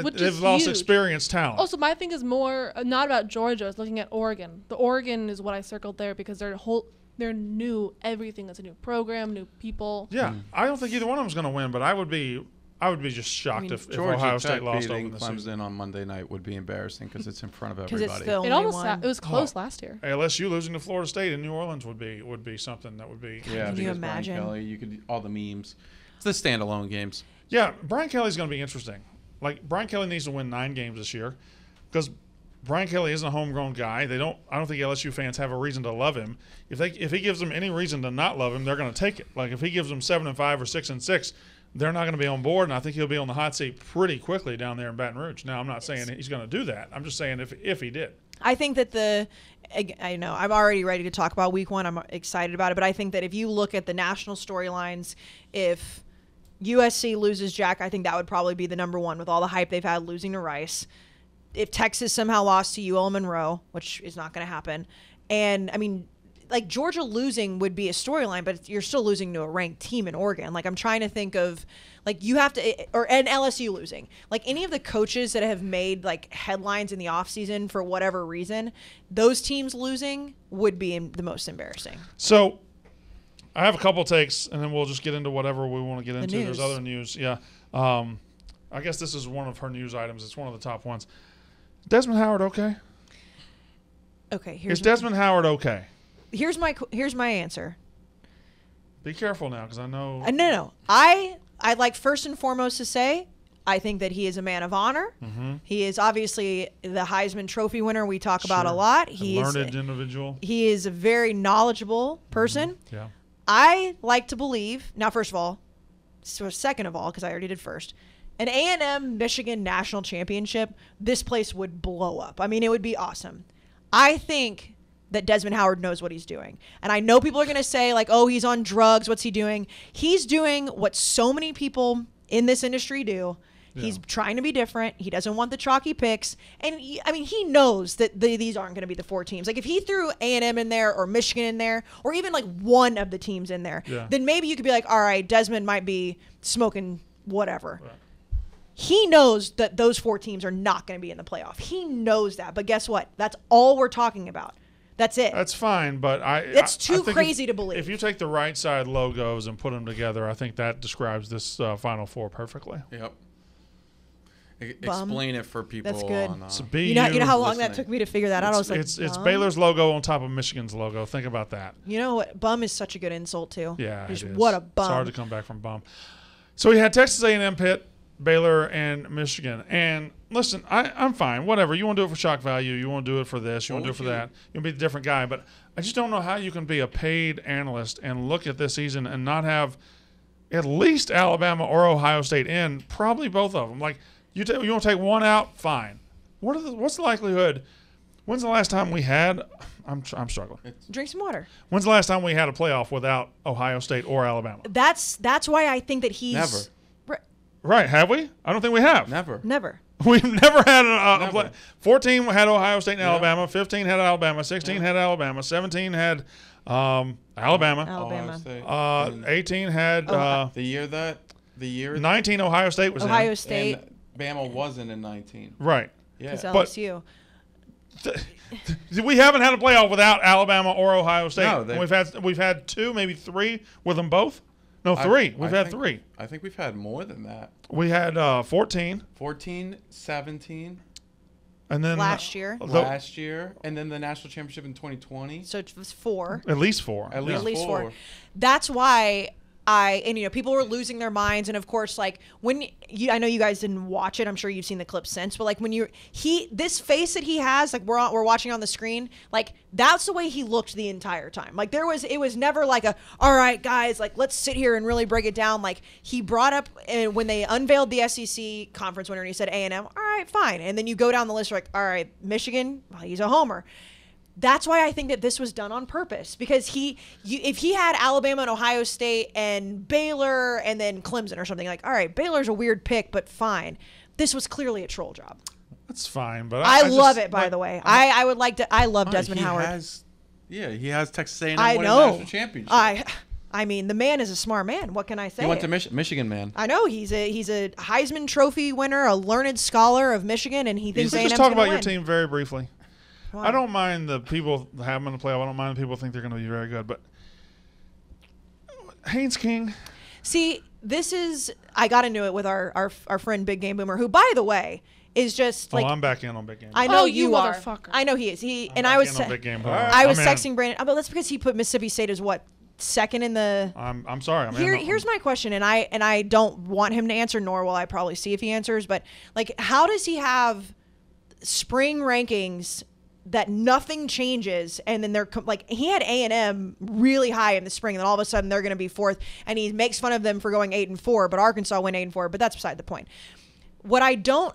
which They've is lost huge. experienced talent. Also, my thing is more not about Georgia. I was looking at Oregon. The Oregon is what I circled there because they're new. Everything is a new program, new people. Yeah, I don't think either one of them's going to win, but I would be just shocked if Georgia Ohio Tech State lost beating over the season. Clemson on Monday night would be embarrassing because it's in front of 'Cause it's everybody. the It only almost one. it was close last year. LSU losing to Florida State in New Orleans would be something that would be. Yeah, Can you because imagine? Brian Kelly, you could all the memes. It's the standalone games. Yeah, Brian Kelly's going to be interesting. Like Brian Kelly needs to win 9 games this year because Brian Kelly isn't a homegrown guy. I don't think LSU fans have a reason to love him. If he gives them any reason to not love him, they're going to take it. Like if he gives them 7-5 or 6-6, they're not going to be on board, and I think he'll be on the hot seat pretty quickly down there in Baton Rouge. Now, I'm not saying he's going to do that. I'm just saying if he did. I think that I know I'm already ready to talk about week one. I'm excited about it, but I think that if you look at the national storylines, if USC loses Jack, I think that would probably be the number one with all the hype they've had losing to Rice. If Texas somehow lost to UL Monroe, which is not going to happen, and I mean, like Georgia losing would be a storyline, but you're still losing to a ranked team in Oregon. Like I'm trying to think of, like you have to, and LSU losing. Like any of the coaches that have made like headlines in the offseason for whatever reason, those teams losing would be the most embarrassing. So I have a couple takes, and then we'll just get into whatever we want to get into. news. There's other news. Yeah. I guess this is one of her news items. It's one of the top ones. Desmond Howard okay? Okay, Is Desmond Howard okay? here's my answer. Be careful now, because I know. No. I'd like first and foremost to say I think that he is a man of honor. Mm-hmm. He is obviously the Heisman Trophy winner we talk about a Sure. lot. A learned individual. He is a very knowledgeable person. Yeah. I like to believe, now first of all, so second of all, because I already did first, an A&M Michigan national championship, this place would blow up. I mean, it would be awesome. I think that Desmond Howard knows what he's doing. And I know people are going to say, like, oh, he's on drugs. What's he doing? He's doing what so many people in this industry do. Yeah. He's trying to be different. He doesn't want the chalky picks. And, he knows that these aren't going to be the 4 teams. Like, if he threw A&M in there or Michigan in there or even, like, one of the teams in there, Yeah. then maybe you could be like, all right, Desmond might be smoking whatever. Right. He knows that those 4 teams are not going to be in the playoff. He knows that. But guess what? That's all we're talking about. That's it. That's fine, but It's too I think crazy to believe. If you take the right side logos and put them together, I think that describes this Final Four perfectly. Yep. Bum. Explain it for people. That's good. On, It's a you know how long that listening. took me to figure that out? I was like, it's bum? Baylor's logo on top of Michigan's logo. Think about that. You know what? Bum is such a good insult too. Yeah, Just it is. what a bum. It's hard to come back from bum. So we had Texas A&M, Pitt, Baylor, and Michigan. And listen, I'm fine. Whatever. You want to do it for shock value. You want to do it for this. You want to do it for that. You want to be a different guy. But I just don't know how you can be a paid analyst and look at this season and not have at least Alabama or Ohio State in, probably both of them. Like, you want to take one out? Fine. What's the likelihood? When's the last time we had – I'm struggling. Drink some water. When's the last time we had a playoff without Ohio State or Alabama? That's why I think that he's Never. Right, have we? I don't think we have. Never. Never. We've never had a Never. 14 had Ohio State and Yeah. Alabama. 15 had Alabama. 16 had Alabama. 17 had Alabama. Alabama. State. 18 had the year 19. Ohio State was Ohio in. State. and Bama wasn't in 19. Right. Yeah. Because But- LSU. We haven't had a playoff without Alabama or Ohio State. No, we've had 2, maybe 3 with them both. No, 3. We've had 3. I think we've had more than that. We had 14, 14, 17 and then Last year. last year, and then the national championship in 2020. So it was 4. At least 4. At Yeah. least 4. That's why people were losing their minds, and of course, like I know you guys didn't watch it. I'm sure you've seen the clip since, but like this face that he has, like we're watching on the screen, like that's the way he looked the entire time. Like it was never like all right, guys, like let's sit here and really break it down. Like he brought up when they unveiled the SEC conference winner, and he said A&M. All right, fine, and then you go down the list, like all right, Michigan, well, he's a homer. That's why I think that this was done on purpose, because if he had Alabama and Ohio State and Baylor and then Clemson or something, like, all right, Baylor's a weird pick, but fine. This was clearly a troll job. That's fine, but I just, love it, by like, the way. I would like to. I love Desmond Howard. He has Texas A&M I winning know. national championship. I mean, the man is a smart man. What can I say? He went to Michigan, man. I know he's a Heisman Trophy winner, a learned scholar of Michigan, and he thinks Let's A&M's just talk gonna about your win. team very briefly. Why? I don't mind the people that have them in the playoff. I don't mind the people think they're going to be very good. But Haynes King. See, I got into it with our friend Big Game Boomer, who, by the way, is just like. I'm back in on Big Game. I know Oh, you are. motherfucker. I know he is. I'm I back was in on Big Game. I was I'm in. texting Brandon, but that's because he put Mississippi State as what, second in the. I'm sorry. Here's my question, and I don't want him to answer, nor will I probably see if he answers. But like, how does he have spring rankings that nothing changes, and then they're like, he had A&M really high in the spring, and then all of a sudden they're going to be 4th, and he makes fun of them for going 8-4, but Arkansas went 8-4. But that's beside the point. What I don't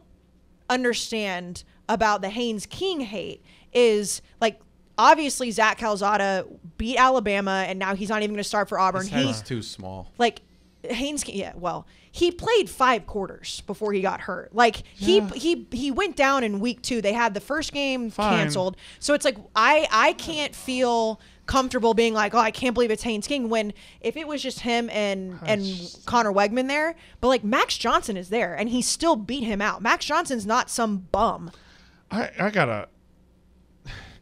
understand about the Haynes King hate is, like, obviously Zach Calzada beat Alabama, and now he's not even going to start for Auburn. His head's too small. Like, Haynes, he played 5 quarters before he got hurt. Like, he went down in week 2. They had the first game canceled. So it's like, I can't feel comfortable being like, oh, I can't believe it's Haynes King, when if it was just him and Connor Wegman there, but like Max Johnson is there and he still beat him out. Max Johnson's not some bum. I gotta.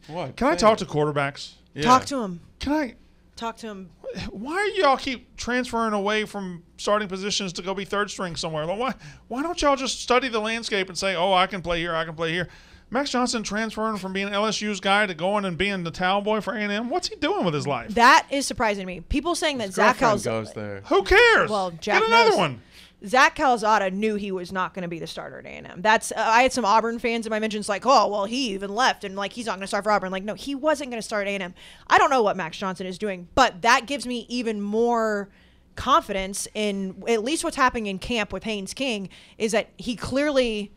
What? Can I talk to quarterbacks? Yeah. Talk to him. Can I? Talk to him. Why do y'all keep transferring away from starting positions to go be third string somewhere? Like, why don't y'all just study the landscape and say, oh, I can play here, I can play here? Max Johnson transferring from being LSU's guy to going and being the towel boy for A&M. What's he doing with his life? That is surprising to me. People saying that His Zach girlfriend Calzada goes there. Who cares? Well, Jack Get another knows. one. Zach Calzada knew he was not going to be the starter at A&M. That's I had some Auburn fans in my mentions like, oh, well, he even left, and like he's not going to start for Auburn. Like, no, he wasn't going to start at A&M. I don't know what Max Johnson is doing, but that gives me even more confidence in at least what's happening in camp with Haynes King, is that he clearly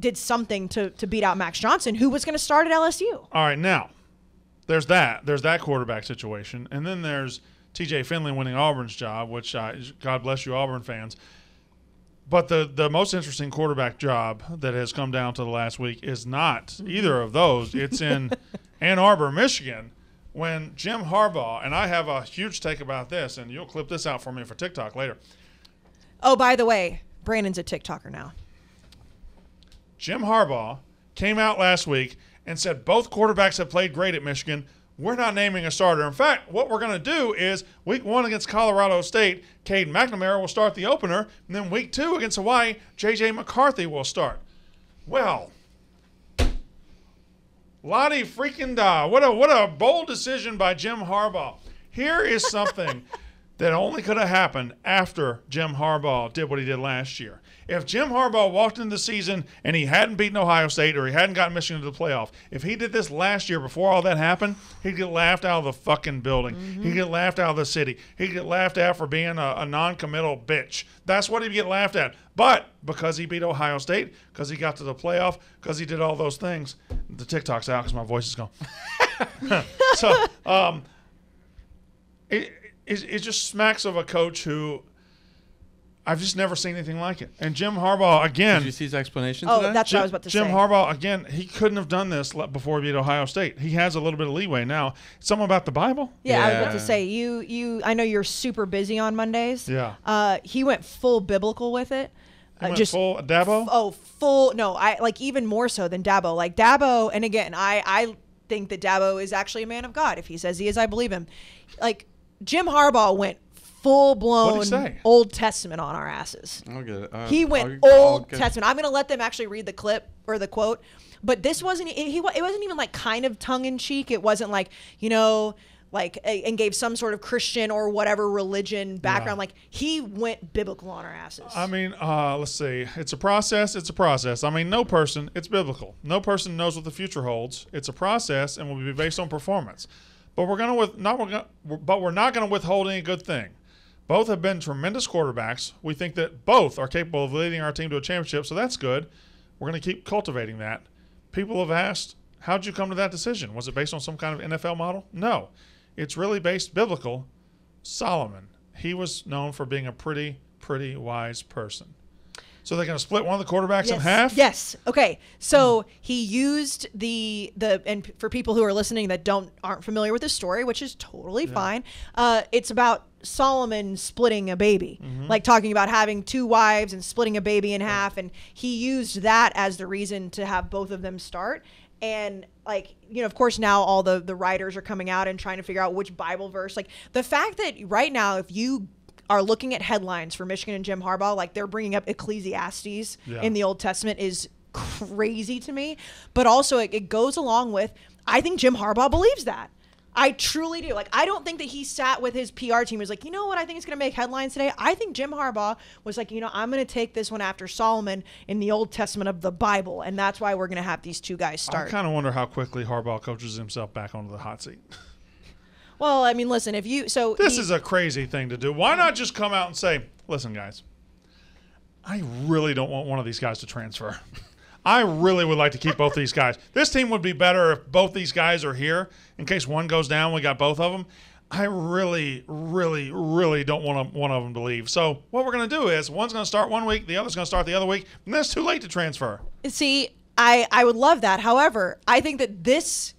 did something to beat out Max Johnson, who was going to start at LSU. All right, now, there's that quarterback situation, and then there's T.J. Finley winning Auburn's job, which God bless you, Auburn fans. But the most interesting quarterback job that has come down to the last week is not either of those. It's in Ann Arbor, Michigan, when Jim Harbaugh, and I have a huge take about this, and you'll clip this out for me for TikTok later. Oh, by the way, Brandon's a TikToker now. Jim Harbaugh came out last week and said both quarterbacks have played great at Michigan. We're not naming a starter. In fact, what we're going to do is week 1 against Colorado State, Cade McNamara will start the opener, and then week 2 against Hawaii, J.J. McCarthy will start. Well, Lottie freaking da. What a bold decision by Jim Harbaugh. Here is something that only could have happened after Jim Harbaugh did what he did last year. If Jim Harbaugh walked into the season and he hadn't beaten Ohio State or he hadn't gotten Michigan to the playoff, if he did this last year before all that happened, he'd get laughed out of the fucking building. Mm-hmm. He'd get laughed out of the city. He'd get laughed at for being a non-committal bitch. That's what he'd get laughed at. But because he beat Ohio State, because he got to the playoff, because he did all those things, the TikTok's out because my voice is gone. So it just smacks of a coach who I've just never seen anything like it. And Jim Harbaugh, again. Did you see his explanation Oh, today? that's what I was about to say. Jim Harbaugh, again, he couldn't have done this before he beat Ohio State. He has a little bit of leeway now. Something about the Bible? Yeah, I was about Yeah. to say, you. I know you're super busy on Mondays. Yeah. He went full biblical with it. He went full Dabo? Full. No, I like even more so than Dabo. Like Dabo, and again, I think that Dabo is actually a man of God. If he says he is, I believe him. Like Jim Harbaugh went full-blown What'd he say? Old Testament on our asses. I'll get it. He went I'll Old get- Testament. I'm going to let them actually read the clip or the quote, but this wasn't. It wasn't even like kind of tongue-in-cheek. It wasn't like and gave some sort of Christian or whatever religion background. Yeah. Like he went biblical on our asses. I mean, let's see. It's a process. It's a process. I mean, it's biblical. No person knows what the future holds. It's a process and will be based on performance. But we're not going to withhold any good thing. Both have been tremendous quarterbacks. We think that both are capable of leading our team to a championship, so that's good. We're going to keep cultivating that. People have asked, how'd you come to that decision? Was it based on some kind of NFL model? No. It's really based biblical. Solomon, he was known for being a pretty wise person. So they're going to split one of the quarterbacks in half? Yes. Okay. So he used and for people who are listening that aren't familiar with the story, which is totally fine. It's about Solomon splitting a baby, like talking about having two wives and splitting a baby in half. And he used that as the reason to have both of them start. And of course now all the writers are coming out and trying to figure out which Bible verse, like the fact that right now, if you are looking at headlines for Michigan and Jim Harbaugh, like they're bringing up Ecclesiastes in the Old Testament is crazy to me. But also it goes along with, I think Jim Harbaugh believes that. I truly do. Like, I don't think that he sat with his PR team and was like, you know what, I think it's going to make headlines today. I think Jim Harbaugh was like, I'm going to take this one after Solomon in the Old Testament of the Bible. And that's why we're going to have these two guys start. I kind of wonder how quickly Harbaugh coaches himself back onto the hot seat. Well, I mean, listen, This is a crazy thing to do. Why not just come out and say, listen, guys, I really don't want one of these guys to transfer. I really would like to keep both these guys. This team would be better if both these guys are here. In case one goes down, we got both of them. I really don't want one of them to leave. So what we're going to do is one's going to start one week, the other's going to start the other week, and then it's too late to transfer. See, I would love that. However, I think that this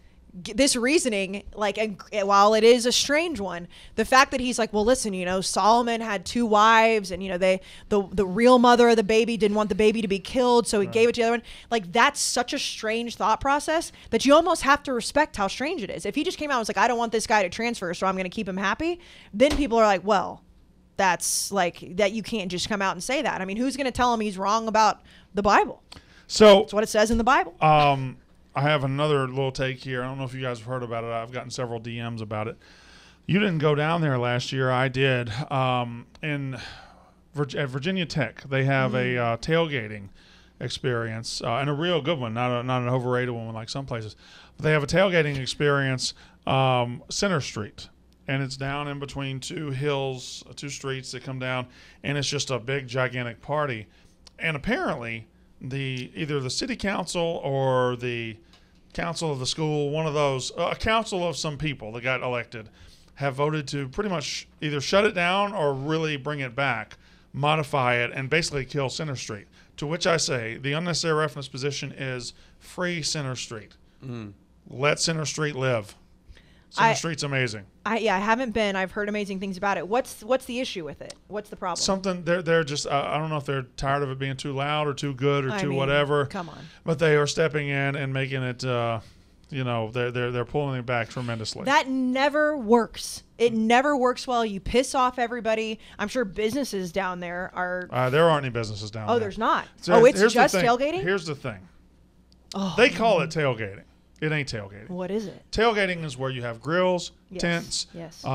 reasoning, while it is a strange one, the fact that he's like, well, listen, Solomon had two wives, and the real mother of the baby didn't want the baby to be killed, so he gave it to the other one. Like, that's such a strange thought process that you almost have to respect how strange it is. If he just came out and was like, I don't want this guy to transfer, so I'm going to keep him happy, then people are like, well, that's that you can't just come out and say that. I mean, who's going to tell him he's wrong about the Bible? So that's what it says in the Bible. I have another little take here. I don't know if you guys have heard about it. I've gotten several DMs about it. You didn't go down there last year. I did. At Virginia Tech, they have a tailgating experience, and a real good one, not an overrated one like some places. But they have a tailgating experience, Center Street, and it's down in between two hills, two streets that come down, and it's just a big, gigantic party. And apparently, either the city council or the council of the school, one of those, a council of some people that got elected, have voted to pretty much either shut it down or really bring it back, modify it, and basically kill Center Street. To which I say, the unnecessary roughness position is free Center Street. Let Center Street live. Center Street's amazing. I haven't been. I've heard amazing things about it. What's the issue with it? What's the problem? Something they're just I don't know if they're tired of it being too loud or too good or whatever. Come on. But they are stepping in and making it. They're pulling it back tremendously. That never works. It never works well. You piss off everybody. I'm sure businesses down there are. There aren't any businesses down there. Oh, there's not. So it's just tailgating? Here's the thing. Oh, they call it tailgating. It ain't tailgating. What is it? Tailgating is where you have grills, tents,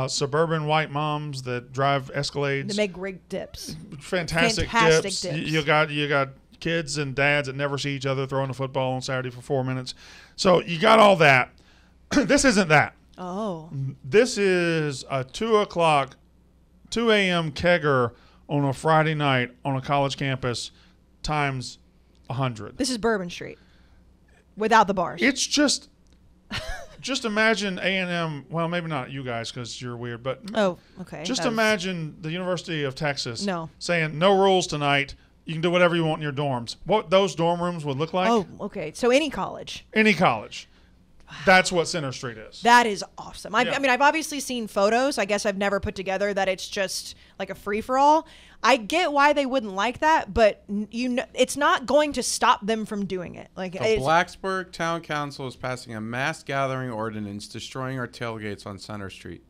suburban white moms that drive Escalades. They make great dips. Fantastic dips. You got kids and dads that never see each other throwing a football on Saturday for 4 minutes. So you got all that. This isn't that. Oh. This is a 2 a.m. kegger on a Friday night on a college campus times 100. This is Bourbon Street. Without the bars. It's just just imagine A&M. Well, maybe not you guys because you're weird, but Oh, okay. just that was- imagine the University of Texas No. saying no rules tonight. You can do whatever you want in your dorms. What those dorm rooms would look like? Oh, okay. So any college. Any college. That's what Center Street is. That is awesome. Yeah. I mean, I've obviously seen photos. I guess I've never put together that it's just like a free for all. I get why they wouldn't like that, but it's not going to stop them from doing it. Like The it's, Blacksburg Town Council is passing a mass gathering ordinance destroying our tailgates on Center Street.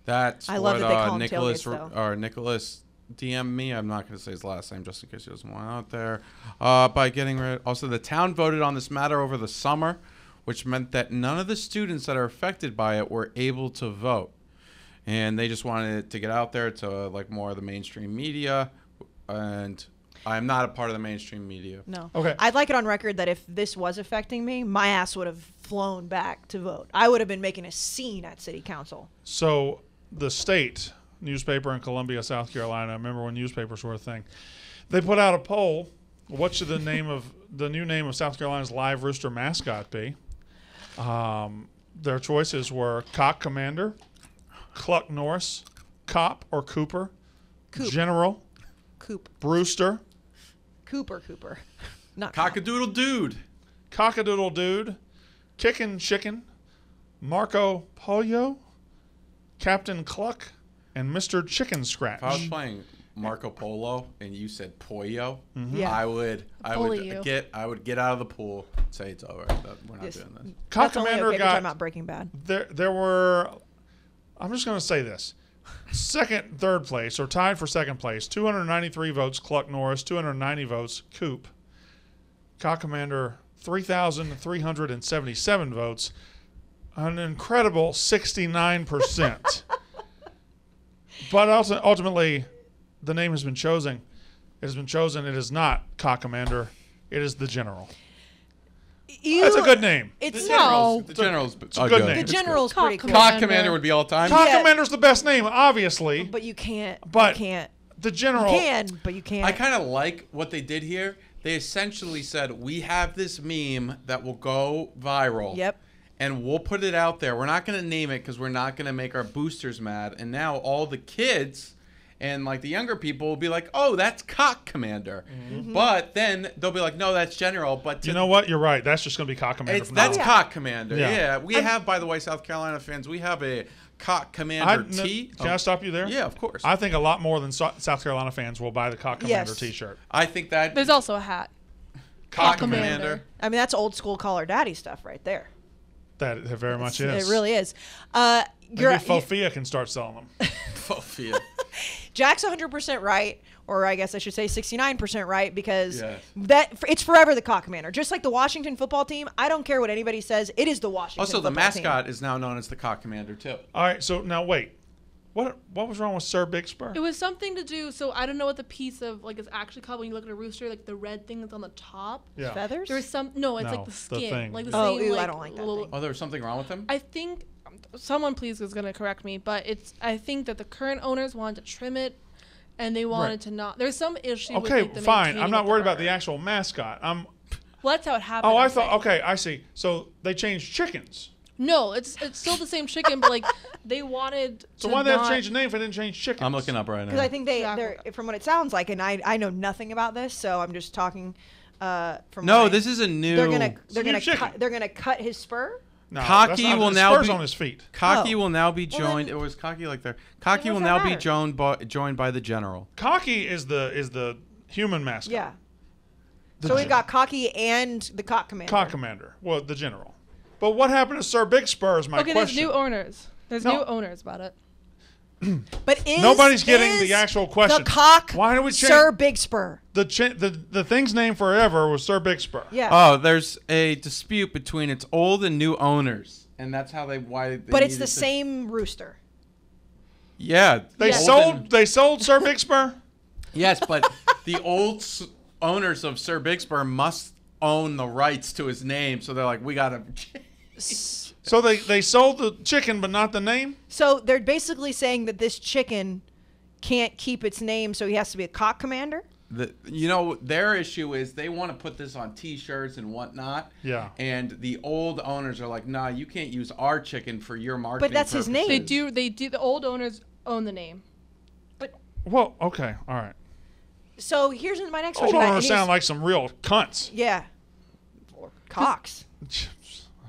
That's I love what that they call 'em Nicholas tailgates, though. or Nicholas DM'd me. I'm not going to say his last name just in case he doesn't want out there. By getting rid. Also, the town voted on this matter over the summer, which meant that none of the students that are affected by it were able to vote. And they just wanted it to get out there to like more of the mainstream media. And I'm not a part of the mainstream media. no. Okay. I'd like it on record that if this was affecting me, my ass would have flown back to vote. I would have been making a scene at city council. So the state newspaper in Columbia, South Carolina. I remember when newspapers were a thing. They put out a poll. What should the new name of South Carolina's live rooster mascot be? Their choices were Cock Commander, Cluck Norris, Cop or Cooper, Coop. General, Coop. Brewster, Cooper. Not Cockadoodle dude. Cockadoodle Dude, Kickin' Chicken, Marco Pollo, Captain Cluck, and Mr. Chicken Scratch. If I was playing Marco Polo and you said Pollo, Yeah. I would Bully you. get out of the pool, say it's all right. We're not Yes. doing this. Cock That's only Commander okay if you're talking got about Breaking Bad. there were. I'm just going to say this: third place, or tied for second place. 293 votes, Cluck Norris. 290 votes, Coop. Cock Commander, 3,377 votes, an incredible 69%. But ultimately, the name has been chosen. It has been chosen. It is not Cock Commander. It is the General. That's a good name. It's The General's a good name. The It's General's good. pretty Cock cool. Cock Commander would be all time. Cock Yeah. Commander's the best name, obviously. But you can't. But you can't. The You General. can, but you can't. I kind of like what they did here. They essentially said, we have this meme that will go viral. Yep. And we'll put it out there. We're not going to name it because we're not going to make our boosters mad. And now all the kids and like the younger people will be like, oh, that's Cock Commander. Mm-hmm. But then they'll be like, no, that's General. But You know what? You're right. That's just going to be Cock Commander. from that's now on. Cock Commander. Yeah. Yeah. We have, by the way, South Carolina fans, we have a Cock Commander tee. Can I stop you there? Yeah, of course. I think a lot more than South Carolina fans will buy the Cock Commander Yes. T-shirt. I think that There's also a hat. Cock Commander. Commander. I mean, that's old school Call Her Daddy stuff right there. That it very much is. It really is. Maybe You're, Fofia can start selling them. Fofia. Jack's 100% right, or I guess I should say 69% right, because Yes. it's forever the Cock Commander. Just like the Washington football team, I don't care what anybody says, it is the Washington Also, the football mascot team. is now known as the Cock Commander, too. All right. So now wait. What was wrong with Sir Big Spur? It was something to do. So I don't know what the piece of like is actually called when you look at a rooster, like the red thing that's on the top. Yeah. Feathers? There's some. No, it's No, like the the skin, thing. like the Oh, same. ew, I like, don't like that little- thing. Oh, there was something wrong with him? I think someone please is gonna correct me, but I think that the current owners wanted to trim it, and they wanted Right. to not. There's some issue. Okay, with, like, the fine. maintaining I'm not of worried about the bird. actual mascot. Well, that's how it happened. Oh, I I'm thought. saying. Okay, I see. So they changed chickens. No, it's still the same chicken, but like they wanted. So to why they have to not- change the name if they didn't change chickens? I'm looking up right now. Because I think Yeah. they're, from what it sounds like, and I know nothing about this, so I'm just talking from No, what this is a new. they're new gonna chicken. cut his spur. No, Cocky that's not, will the now Spurs be- on his feet. Cocky Oh. will now be Well, joined. then- It was Cocky like there. Cocky Then will what's now that be matter? joined by the General. Cocky is the human mascot. Yeah. The So we've gen- got Cocky and the Cock Commander. Cock Commander. Well, the general. But what happened to Sir Big Spur is my Okay, question. there's new owners. There's No. new owners about it. But Nobody's getting the actual question. The Cock Why do we change Sir Big Spur. the thing's name forever was Sir Big Spur? Yeah. Oh, there's a dispute between its old and new owners, and that's how they but it's needed the to- same rooster. Yeah, They Yeah. sold Sir Big Spur. Yes, but the old owners of Sir Big Spur must own the rights to his name, so they're like, we gotta. So they sold the chicken but not the name. So they're basically saying that this chicken can't keep its name, so he has to be a Cock Commander. Their issue is they want to put this on T-shirts and whatnot. Yeah. And the old owners are like, nah, you can't use our chicken for your marketing But that's his purposes. name. They do. The old owners own the name. Well, okay, all right. So here's my next Old question. owners sound like some real cunts. Yeah. Or cocks. I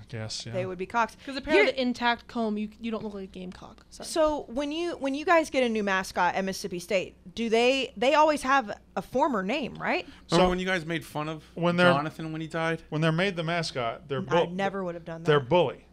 guess, yeah. They would be cocks. Because apparently the intact comb, you don't look like a gamecock. So when you guys get a new mascot at Mississippi State, do they always have a former name, right? Remember So- when you guys made fun of When they're- Jonathan when he died? When they're made the mascot, they're I never would have done that. They're Bully.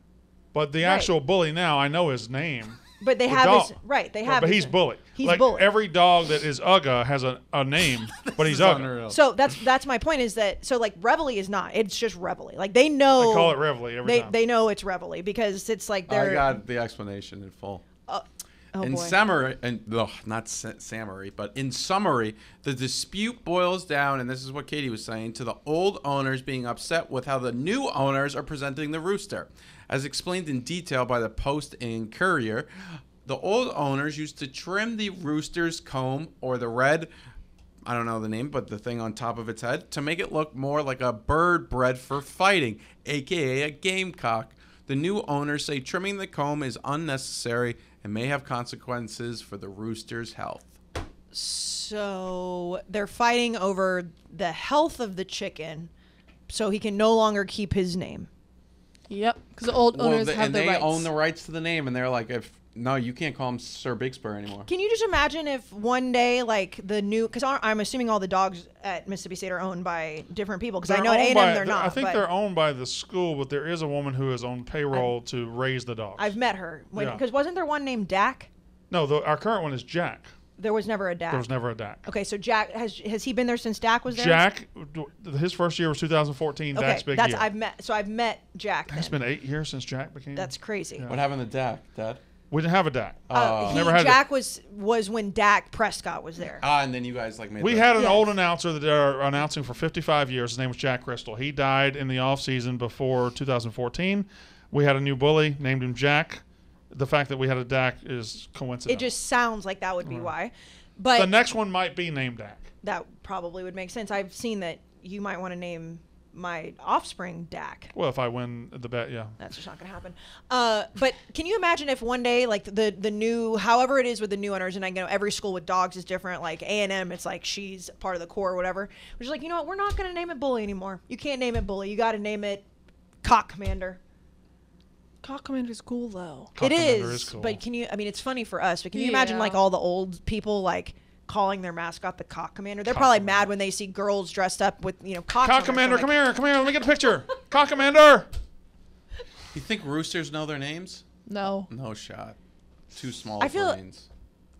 But the actual Bully now, I know his name. But they The have dog. his right. They have. But his, he's Bully. He's like Bully. every dog that is Ugga has a name, but he's Ugga. Unreal. So that's my point is that like Reveille is not. It's just Reveille. Like they know. They call it Reveille every time. They know it's Reveille because it's like they're. I got the explanation in full. Oh in boy. summary, but in summary, the dispute boils down, and this is what Katie was saying, to the old owners being upset with how the new owners are presenting the rooster. As explained in detail by the Post and Courier, the old owners used to trim the rooster's comb or the red, I don't know the name, but the thing on top of its head, to make it look more like a bird bred for fighting, aka a gamecock. The new owners say trimming the comb is unnecessary and may have consequences for the rooster's health. So they're fighting over the health of the chicken, so he can no longer keep his name. Yep. Because the old owners have the they rights. own the rights to the name, and they're like, no, you can't call him Sir Bixby anymore. Can you just imagine if one day, like the new, because I'm assuming all the dogs at Mississippi State are owned by different people. Because I know at A&M they're not. I think but they're owned by the school, but there is a woman who is on payroll to raise the dogs. I've met her. Yeah. Because wasn't there one named Dak? No, our current one is Jack. There was never a Dak. There was never a Dak. Okay, so Jack has he been there since Dak was there? Jack, his first year was 2014. Okay, Dak's big that's year. I've met Jack. It's then. been 8 years since Jack became. That's crazy. Yeah. What happened to Dak, Dad? We didn't have a Dak. Never had Jack was when Dak Prescott was there. And then you guys made We the- had an Yes. old announcer that are announcing for 55 years. His name was Jack Crystal. He died in the off season before 2014. We had a new bully, named him Jack. The fact that we had a Dak is coincidental. It just sounds like that would be why. But The next one might be named Dak. that probably would make sense. I've seen that you might want to name my offspring Dak. Well, if I win the bet, yeah. That's just not going to happen. But can you imagine if one day, like the new, however it is with the new owners, and I know every school with dogs is different. Like A&M, it's like she's part of the core or whatever. We're just like, you know what? We're not going to name it Bully anymore. You can't name it Bully. You got to name it Cock Commander. Cock Commander's cool though. Cock It Commander is, cool. but can you? I mean, it's funny for us, but can you imagine Yeah. like all the old people like calling their mascot the Cock Commander? They're Cock probably Commander. mad when they see girls dressed up with cocks. Cock on Commander, their come here, let me get a picture. Cock Commander. You think roosters know their names? No. No shot. Too small I feel- brains.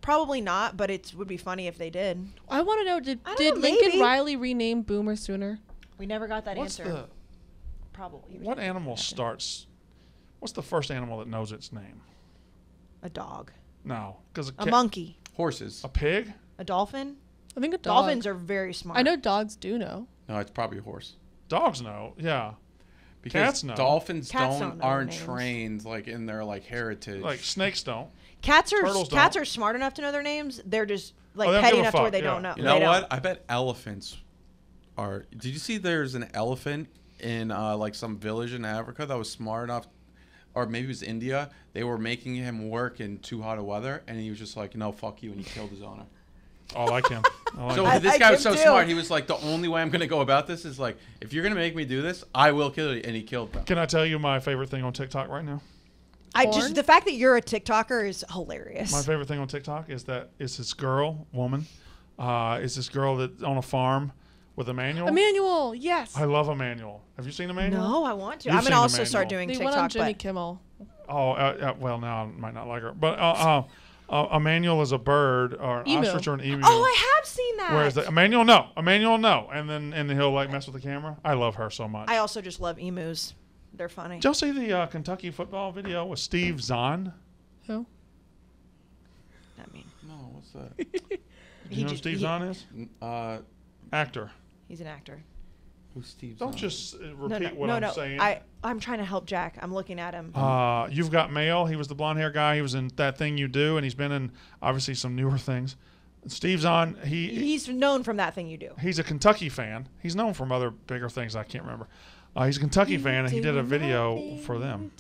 Probably not, but it would be funny if they did. I want to know, did I don't know, Lincoln maybe. Riley rename Boomer Sooner? We never got that What's answer. Probably. what animal starts? What's the first animal that knows its name? A dog. No, because A monkey. Horses. a pig. A dolphin. I think a dog. Dolphins are very smart. I know dogs do know. No, it's probably a horse. Dogs know. Yeah, Because Cats know. dolphins Cats don't know their aren't names. trained like in their heritage. like snakes don't. Turtles don't. are smart enough to know their names. They're just like they don't petty give a enough to where fuck, they yeah. don't know. You know They don't. what? I bet elephants are. Did you see there's an elephant in like some village in Africa that was smart enough, or maybe it was India? They were making him work in too hot of weather, and he was just like, "No, fuck you," and he killed his owner. Oh, I like him. I like So him. this I guy was him so too. smart. He was like, "The only way I'm gonna go about this is like, if you're gonna make me do this, I will kill you," and he killed them. Can I tell you my favorite thing on TikTok right now? Porn? The fact that you're a TikToker is hilarious. My favorite thing on TikTok is that it's this woman. It's this girl that on a farm with Emmanuel. Emmanuel, yes. I love Emmanuel. Have you seen Emmanuel? No, I want to. You've I'm seen gonna also start Emmanuel. doing They went on TikTok. Jimmy But Kimmel. Oh, well, now I might not like her. But Emmanuel is a bird or an Emu. ostrich or an emu. oh, I have seen that. Whereas Emmanuel, no. Emmanuel, no. And then he'll like mess with the camera. I love her so much. I also just love emus. They're funny. Did y'all see the Kentucky football video with Steve Zahn? Who? I mean, No, what's that? Do you know who Steve Zahn is? Actor. He's an actor. Who's Steve? Don't Zahn? just No, repeat no, what no, I'm no. saying. I'm trying to help Jack. I'm looking at him. You've Got Mail. He was the blonde hair guy. He was in That Thing You Do, and he's been in obviously some newer things. Steve's on. He's known from that thing you do. He's a Kentucky fan. He's known from other bigger things I can't remember. He's a Kentucky fan, and he did a video for them.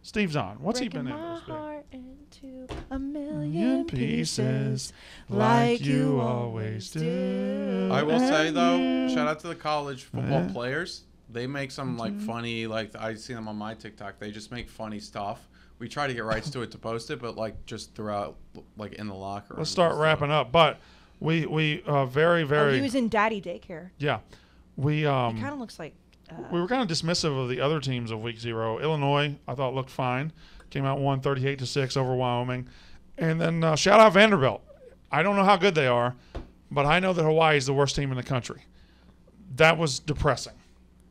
Steve's on. What's he been able to do? Heart into a million pieces, like you always do. I will say though, shout out to the college football players. They make some like funny, like I see them on my TikTok. They just make funny stuff. We try to get rights to it to post it, but like just throughout, like in the locker room. Let's start wrapping up. But we very Oh, he was in daddy daycare. yeah, we He kind of looks like. we were kind of dismissive of the other teams of week 0. Illinois, I thought, looked fine. Came out 38-6 over Wyoming. And then shout out Vanderbilt. I don't know how good they are, but I know that Hawaii is the worst team in the country. That was depressing.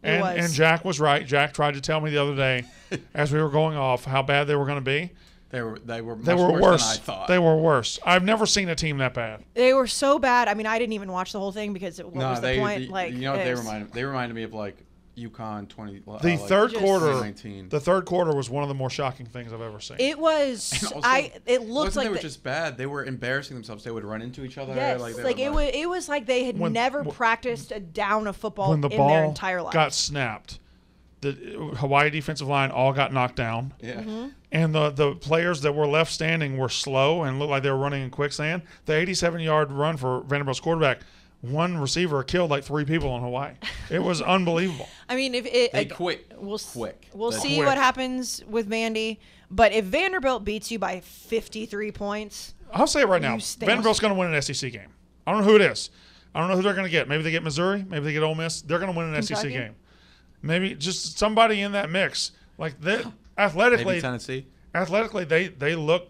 And Jack was right. Jack tried to tell me the other day as we were going off how bad they were going to be. They were worse than I thought. They were worse. I've never seen a team that bad. They were so bad. I mean, I didn't even watch the whole thing because what was the point? Like, you know what they reminded me of, like UConn 20. The third quarter. 2019. The third quarter was one of the more shocking things I've ever seen. It was. Also, it looked like they were just bad. They were embarrassing themselves. They would run into each other. Yes, it was like they had never practiced a down of football when the in ball their entire life. got snapped. The Hawaii defensive line all got knocked down. Yeah. Mm-hmm. And the players that were left standing were slow and looked like they were running in quicksand. The 87-yard run for Vanderbilt's quarterback, one receiver killed like 3 people in Hawaii. It was unbelievable. I mean, They quit. We'll Quick. see Quick. what happens with Vandy. But if Vanderbilt beats you by 53 points, I'll say it right now. stay Vanderbilt's going to win an SEC game. I don't know who it is. I don't know who they're going to get. Maybe they get Missouri. Maybe they get Ole Miss. They're going to win an SEC Kentucky? game. Maybe just somebody in that mix. Like athletically, Maybe Tennessee. Athletically, they look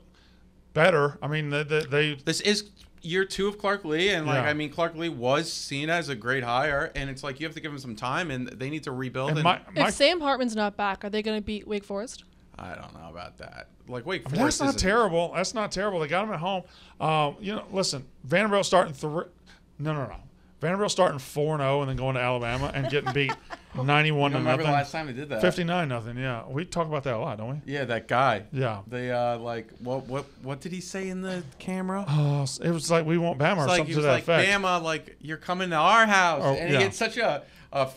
better. I mean, they This is year 2 of Clark Lee, and Yeah. I mean, Clark Lee was seen as a great hire, and it's like you have to give him some time, and they need to rebuild. and And my, If Sam Hartman's not back, are they going to beat Wake Forest? I don't know about that. Like Wake I mean, Forest. that's not terrible. That's not terrible. They got him at home. Listen, Vanderbilt starting No. Vanderbilt starting 4-0 and then going to Alabama and getting beat 91 I to remember nothing. the last time they did that. 59-0. Yeah, we talk about that a lot, don't we? Yeah, that guy. Yeah. They what did he say in the camera? It was like we want Bama or It's like something he to was that like, effect. Bama, like you're coming to our house, Oh, and he yeah. had such a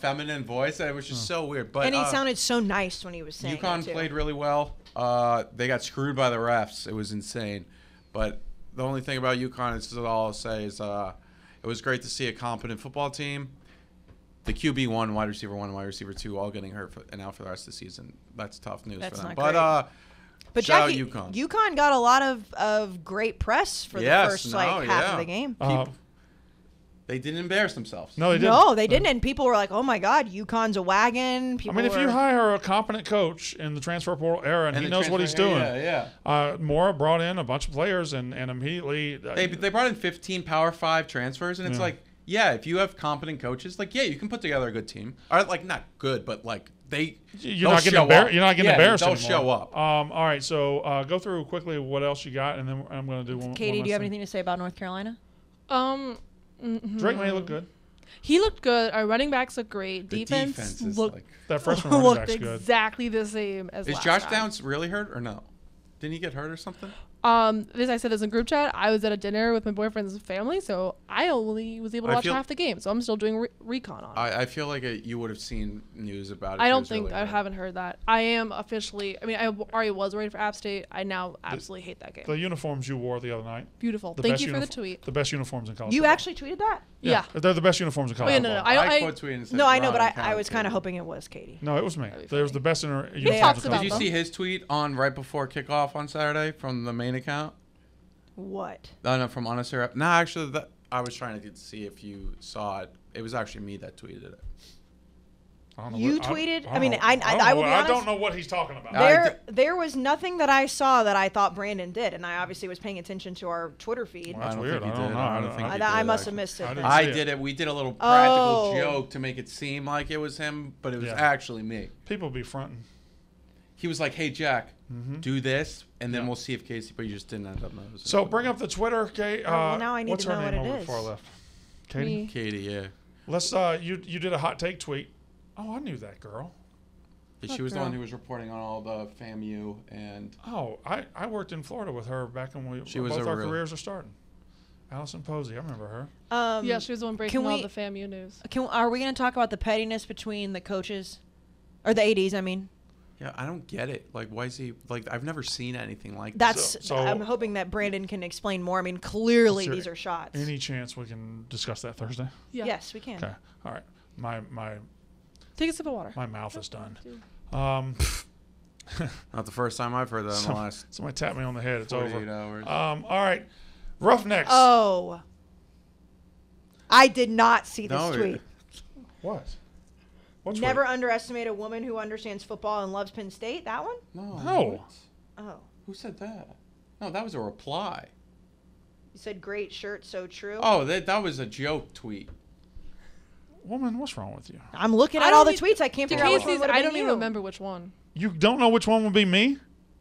feminine voice that it was just so weird. But and he sounded so nice when he was saying UConn it too. played really well. They got screwed by the refs. It was insane. But the only thing about UConn, this is all I'll say, is it was great to see a competent football team. The QB 1, wide receiver 1, wide receiver 2, all getting hurt and out for the rest of the season. That's tough news That's for them. not But shout Jackie, out UConn. UConn got a lot of great press for the first half of the game. They didn't embarrass themselves. No, they didn't. No, they didn't. And people were like, "Oh my God, UConn's a wagon." People I mean, if you were- hire a competent coach in the transfer portal era and he the knows what he's transfer- doing, Yeah. Mora brought in a bunch of players and immediately They brought in 15 Power 5 transfers, and it's like, if you have competent coaches, like, you can put together a good team. Or, like, not good, but, like, you're not getting embarrassed they'll anymore. show up. All right, so go through quickly what else you got, and then I'm going to do one. Katie, one do you have last anything to say about North Carolina? thing. Drake May look good. He looked good. Our running backs look great. The Defense is looked like, That freshman running looked back's good. exactly the same as is last Josh time. Downs really hurt or no? Didn't he get hurt or something? This I said this in group chat. I was at a dinner with my boyfriend's family, so I only was able to I watch feel- half the game. So I'm still doing recon on it. I feel like you would have seen news about it. I if he don't was think really I hurt. haven't heard that. I am officially. I mean, I already was worried for App State. I now absolutely hate that game. The uniforms you wore the other night. Beautiful. The Thank best you for the uniform- tweet. The best uniforms in college You football. actually tweeted that? Yeah. They're the best uniforms in Oh, college yeah, no, football. no. I I quote tweeted and said, No, I know, but "Rod, I was kind of Katie." hoping it was Katie. No, it was me. That'd be There was funny. the best uniforms in talks college about Did you football. see his tweet on right before kickoff on Saturday from the main account? What? No, from Honest Rep. No, actually, I was trying to see if you saw it. It was actually me that tweeted it. I don't know You what- tweeted? I I mean, don't know. I will be I don't honest. know what he's talking about. There was nothing that I saw that I thought Brandon did, and I obviously was paying attention to our Twitter feed. Well, that's I don't weird. think I he don't did. know. I don't think he I did, must have actually. missed it. I then. didn't I see did it. We did a little practical Oh. joke to make it seem like it was him, but it was Yeah. actually me. People be fronting. He was like, "Hey Jack, do this, and then Yeah. we'll see if Casey." But you just didn't end up noticing. So bring up the Twitter, Kate. well, now I need what's to know her what name it over is. before I left? Katie. Me. Katie, yeah. Let's. You did a hot take tweet. Oh, I knew that girl. She was the one who was reporting on all the FAMU and Oh, I worked in Florida with her back when She was both a our real- careers are starting. Allison Posey, I remember her. Yeah, she was the one breaking all the FAMU news. Are we going to talk about the pettiness between the coaches? Or the ADs, I mean. Yeah, I don't get it. Like, why is he like? I've never seen anything like That's. this. So I'm hoping that Brandon can explain more. I mean, clearly these are shots. Any chance we can discuss that Thursday? Yeah. Yes, we can. Okay. All right. My Take a sip of water. my mouth is done. Not the first time I've heard that in the last Somebody tapped me on the head. It's 48 over. hours. All right. Roughnecks. Oh. I did not see this No, tweet. What? What's Never underestimate a woman who understands football and loves Penn State. That one? No. What? Oh. Who said that? No, that was a reply. You said great shirt, so true. Oh, that was a joke tweet. Woman, what's wrong with you? I'm looking I at don't all the need- tweets. I can't To figure out which one Casey's, would have I been don't even you. remember which one. You don't know which one would be me?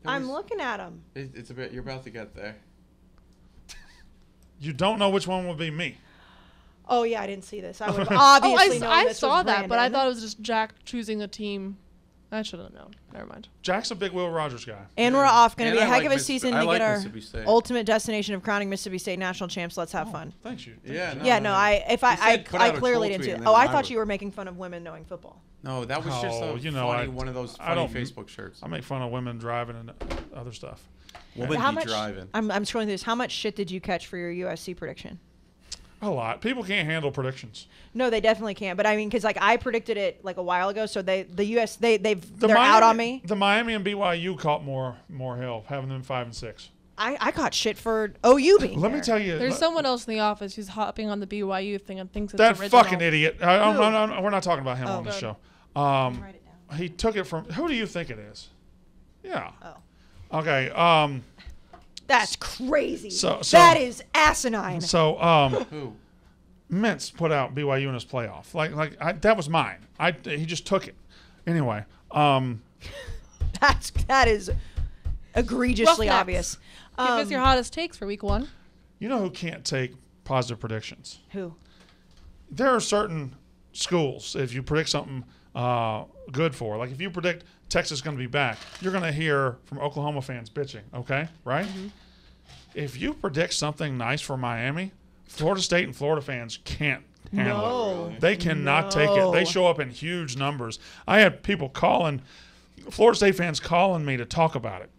I'm looking at them. It's a bit. You're about to get there. You don't know which one would be me. Oh, yeah, I didn't see this. I would have obviously known I this saw was that, but I Brandon. thought it was just Jack choosing a team. I should have known. Never mind. Jack's a big Will Rogers guy. And we're off. Going to And be a I heck like of a Miss- season I to like get our Mississippi State. ultimate destination of crowning Mississippi State national champs. Let's have fun. Thanks you. Yeah. Yeah, no, I said put out a clearly troll didn't see tweet it. and Oh, then I I thought would- you were making fun of women knowing football. No, that was just Oh, a you know, funny one of those I funny don't- Facebook shirts. I make fun of women driving and other stuff. Women How be much? driving. I'm scrolling through this. How much shit did you catch for your USC prediction? A lot. People can't handle predictions. No, they definitely can't. But I mean, because like I predicted it like a while ago, so they're Miami, out on me. The Miami and BYU caught more hell, having them 5 and 6. I caught shit for OU being Let there. me tell you, There's someone else in the office who's hopping on the BYU thing and thinks it's that original. fucking idiot. We're not talking about him Oh. on the Good. show. Write it down. He took it from. Who do you think it is? Yeah. Oh. Okay. That's crazy. So- that is asinine. So Who? Mintz put out BYU in his playoff. That was mine. He just took it. Anyway. That is egregiously Roughnecks. obvious. Give us your hottest takes for week 1. You know who can't take positive predictions? Who? There are certain schools, if you predict something good for, like if you predict Texas is going to be back, you're going to hear from Oklahoma fans bitching, okay? Right? Mm-hmm. If you predict something nice for Miami, Florida State and Florida fans can't handle it. They cannot take it. They No. show up in huge numbers. I had people Florida State fans calling me to talk about it.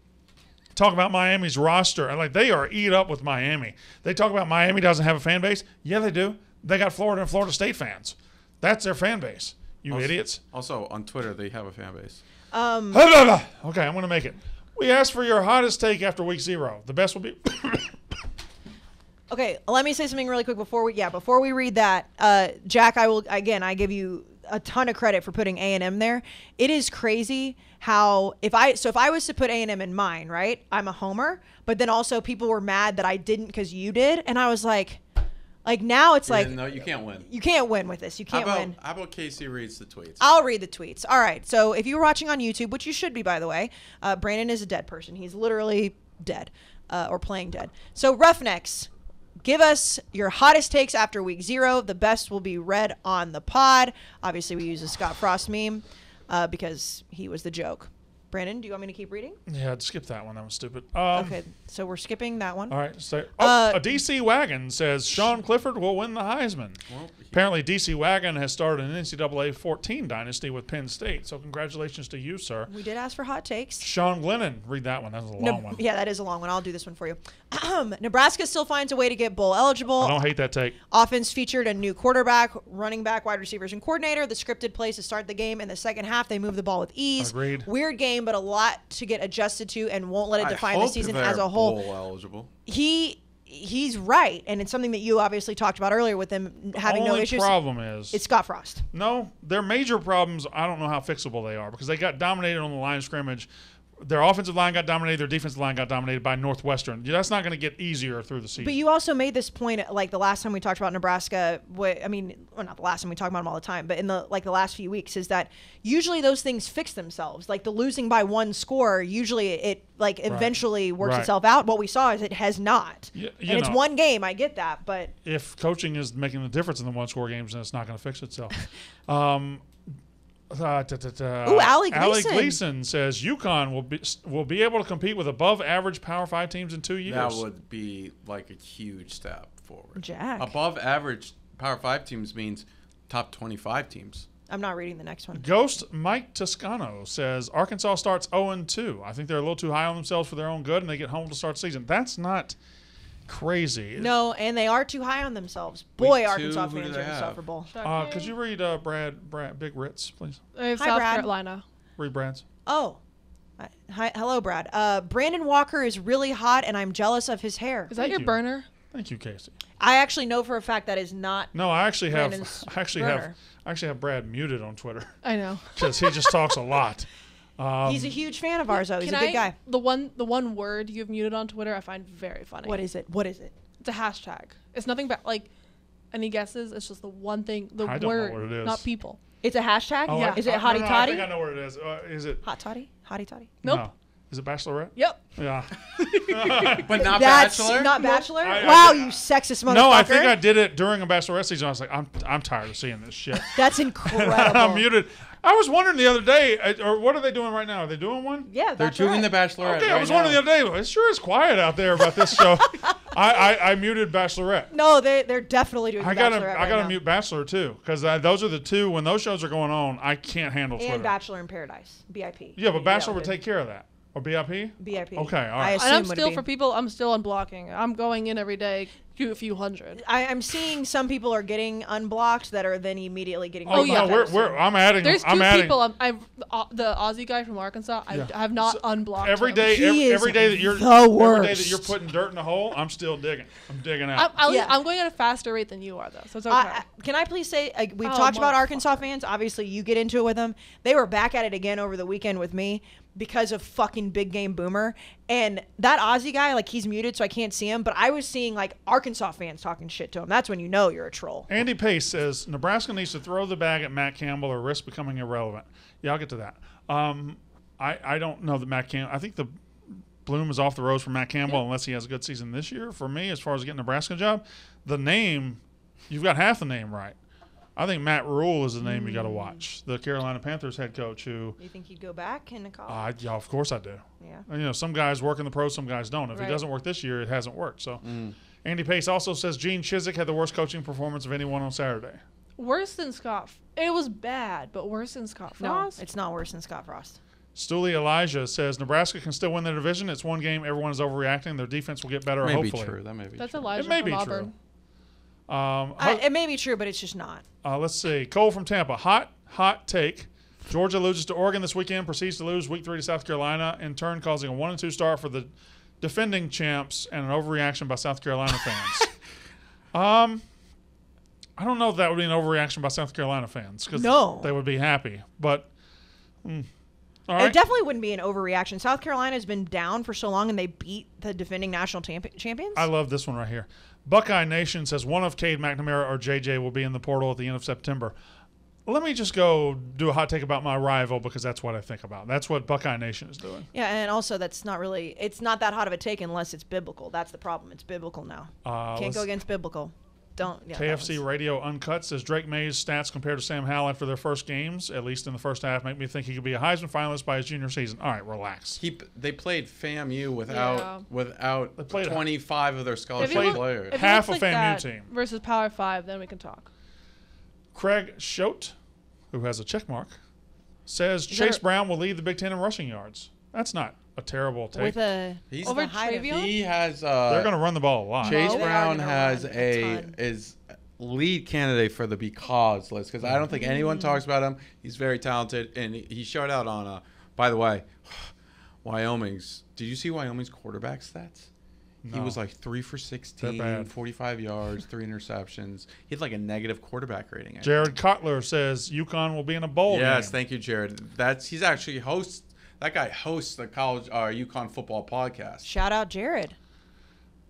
Talk about Miami's roster. And they are eat up with Miami. They talk about Miami doesn't have a fan base. Yeah, they do. They got Florida and Florida State fans. That's their fan base. You idiots. Also, on Twitter, they have a fan base. Okay, I'm going to make it. We asked for your hottest take after week 0. The best will be... Okay, let me say something really quick before we read that. Jack, I give you a ton of credit for putting A&M there. It is crazy how if I was to put A&M in mine, right? I'm a homer, but then also people were mad that I didn't because you did, and I was like now it's like No, you can't win. you can't win with this. You can't win. How about Casey reads the tweets? I'll read the tweets. All right. So if you were watching on YouTube, which you should be, by the way, Brandon is a dead person. He's literally dead or playing dead. So Roughnecks, give us your hottest takes after week 0. The best will be read on the pod. Obviously, we use a Scott Frost meme because he was the joke. Brandon, do you want me to keep reading? Yeah, I'd skip that one. That was stupid. Okay. So we're skipping that one. All right. So, a DC Wagon says Sean Clifford will win the Heisman. Well, Apparently, DC Wagon has started an NCAA 14 dynasty with Penn State. So congratulations to you, sir. We did ask for hot takes. Sean Glennon, read that one. That was a long one. Yeah, that is a long one. I'll do this one for you. Nebraska still finds a way to get bowl eligible. I don't hate that take. Offense featured a new quarterback, running back, wide receivers, and coordinator. The scripted plays to start the game. In the second half, they move the ball with ease. Agreed. Weird game, but a lot to get adjusted to and won't let it define the season as a whole. Bowl eligible. He's right, and it's something that you obviously talked about earlier with them having no Only issues. problem is It's Scott Frost. no, their major problems. I don't know how fixable they are because they got dominated on the line of scrimmage. Their offensive line got dominated. Their defensive line got dominated by Northwestern. That's not going to get easier through the season. But you also made this point, like the last time we talked about Nebraska. Not the last time we talk about them all the time, but in the last few weeks, is that usually those things fix themselves. Like the losing by 1 score, usually it eventually works Right. itself out. What we saw is it has not, You and it's know. one game. I get that, but If coaching is making the difference in the 1-score games, then it's not going to fix itself. Allie Allie Gleason. Gleason says UConn will be able to compete with above average Power 5 teams in 2 years. That would be like a huge step forward. Jack. Above average Power 5 teams means top 25 teams. I'm not reading the next one. Ghost Mike Toscano says Arkansas starts 0-2. I think they're a little too high on themselves for their own good, and they get home to start the season. That's not crazy. No, and they are too high on themselves. Boy, Week 2, Arkansas who do fans they are have? insufferable. Could you read Brad Big Ritz, please? I have Hi, South Brad. Carolina. Read Brad's. Oh. Hi, hello, Brad. Brandon Walker is really hot, and I'm jealous of his hair. Is that Thank your you. burner? Thank you, Casey. I actually know for a fact that is not. No, I actually Brandon's have Brad muted on Twitter I know. because he just talks a lot. He's a huge fan of ours, though. He's a Can good I- guy. The one word you've muted on Twitter I find very funny. What is it? What is it? It's a hashtag. It's nothing but like any guesses. It's just the one thing. The I don't know word, what it is. not people. It's a hashtag? Oh, Yeah. Is it no, hottie I toddy? think I know what it is. Is it? Hot toddy? Hottie toddy? Nope. No. Is it Bachelorette? Yep. Yeah. But not That's Bachelor? not Bachelor? I- Wow, you sexist motherfucker. No, I think I did it during a Bachelorette season. I was like, I'm tired of seeing this shit. That's incredible. I'm muted. I was wondering the other day, or what are they doing right now? Are they doing one? Yeah, They're that's doing right. the Bachelorette Okay, right I was wondering now. the other day. It sure is quiet out there about this show. I muted Bachelorette. No, they're definitely doing I the gotta Bachelorette I gotta right now. mute Bachelor too, because those are the two. When those shows are going on, I can't handle Twitter. And Bachelor in Paradise, BIP. Yeah, but Bachelor Yeah, would take care of that. Or BIP? BIP. Okay, all right. I And assume I'm would still be. for people. I'm still unblocking. I'm going in every day, do a few hundred. I'm seeing some people are getting unblocked that are then immediately getting. Oh, yeah. No, I'm adding. There's I'm two adding. people. The Aussie guy from Arkansas. Yeah. I have not unblocked Every him. day, He every is day that you're the every day that worst. you're putting dirt in the hole, I'm still digging. I'm digging out. I'm going at a faster rate than you are, though. So it's okay. Can I please say, we've Oh, talked about motherfucker. Arkansas fans. Obviously, you get into it with them. They were back at it again over the weekend with me because of fucking Big Game Boomer. And that Aussie guy, like, he's muted, so I can't see him. But I was seeing, like, Arkansas fans talking shit to him. That's when you know you're a troll. Andy Pace says Nebraska needs to throw the bag at Matt Campbell or risk becoming irrelevant. Yeah, I'll get to that. I don't know that Matt Campbell. I think the bloom is off the rose for Matt Campbell unless he has a good season this year. For me, as far as getting a Nebraska job, the name, you've got half the name right. I think Matt Rule is the name you got to watch. The Carolina Panthers head coach who, You think he'd go back into college? yeah, of course I do. Yeah. And, you know, some guys work in the pros, some guys don't. If Right. it doesn't work this year, it hasn't worked. So Andy Pace also says Gene Chizik had the worst coaching performance of anyone on Saturday. Worse than Scott. It was bad, but worse than Scott No, Frost. it's not worse than Scott Frost. Stooley Elijah says Nebraska can still win their division. It's one game. Everyone is overreacting. Their defense will get better, May be hopefully. true. That may be That's true. Elijah It may from be Auburn. true. It may be true, but it's just not. Let's see. Cole from Tampa. Hot take. Georgia loses to Oregon this weekend, proceeds to lose week 3 to South Carolina, in turn causing a 1-2 start for the defending champs and an overreaction by South Carolina fans. I don't know if that would be an overreaction by South Carolina fans because No. they would be happy. But all right. It definitely wouldn't be an overreaction. South Carolina's been down for so long, and they beat the defending national champions. I love this one right here. Buckeye Nation says one of Cade McNamara or JJ will be in the portal at the end of September. Let me just go do a hot take about my rival because that's what I think about. That's what Buckeye Nation is doing. Yeah, and also it's not that hot of a take unless it's biblical. That's the problem. It's biblical now. Can't go against biblical. Don't. Yeah, that KFC was- Radio Uncut says Drake May's stats compared to Sam Howell after their first games, at least in the first half, make me think he could be a Heisman finalist by his junior season. All right, relax. They played FAMU Yeah. without They played 25 of their If scholarship he look- players. if he Half looks a FAMU that team. versus Power 5, then we can talk. Craig Schote, who has a check mark, says that Chase a- Brown will lead the Big Ten in rushing yards. That's not a terrible take. with a He's Over the height of- Travion? He has They're going to run the ball a lot. Chase No, they are Brown gonna has run a ton. is lead candidate for the because list because I don't think anyone talks about him. He's very talented and he showed out on by the way, Wyoming's. Did you see Wyoming's quarterback stats? He No. was like 3 for 16, bad. 45 yards, 3 interceptions. He had like a negative quarterback rating. Jared Cutler says UConn will be in a bowl Yes, game. thank you, Jared. He's actually hosts. That guy hosts the college UConn football podcast. shout out Jared.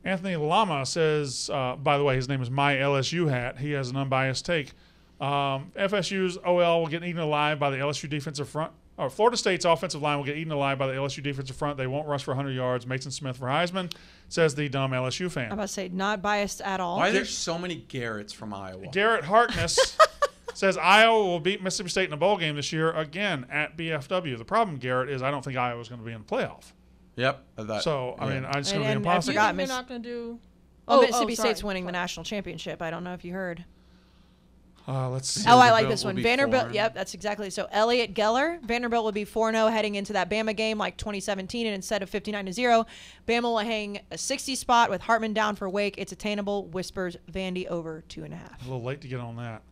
Anthony Lama says, by the way, his name is My LSU Hat. He has an unbiased take. FSU's OL will get eaten alive by the LSU defensive front. Or Florida State's offensive line will get eaten alive by the LSU defensive front. They won't rush for 100 yards. Mason Smith for Heisman, says the dumb LSU fan. I'm about to say not biased at all. Why are there so many Garretts from Iowa? Garrett Harkness says Iowa will beat Mississippi State in a bowl game this year again at BFW. The problem, Garrett, is I don't think Iowa's going to be in the playoff. Yep. So, I mean, I just going to be And I impossible. forgot They're Miss- not going to do Mississippi sorry. State's winning the national championship. I don't know if you heard. Let's see. Oh, I like Vanderbilt this will one. be Vanderbilt. 4-0. Yep, that's exactly. So Elliott Geller, Vanderbilt will be 4-0 heading into that Bama game like 2017, and instead of 59-0, Bama will hang a 60 spot with Hartman down for Wake. It's attainable. Whispers Vandy over 2.5. A little late to get on that.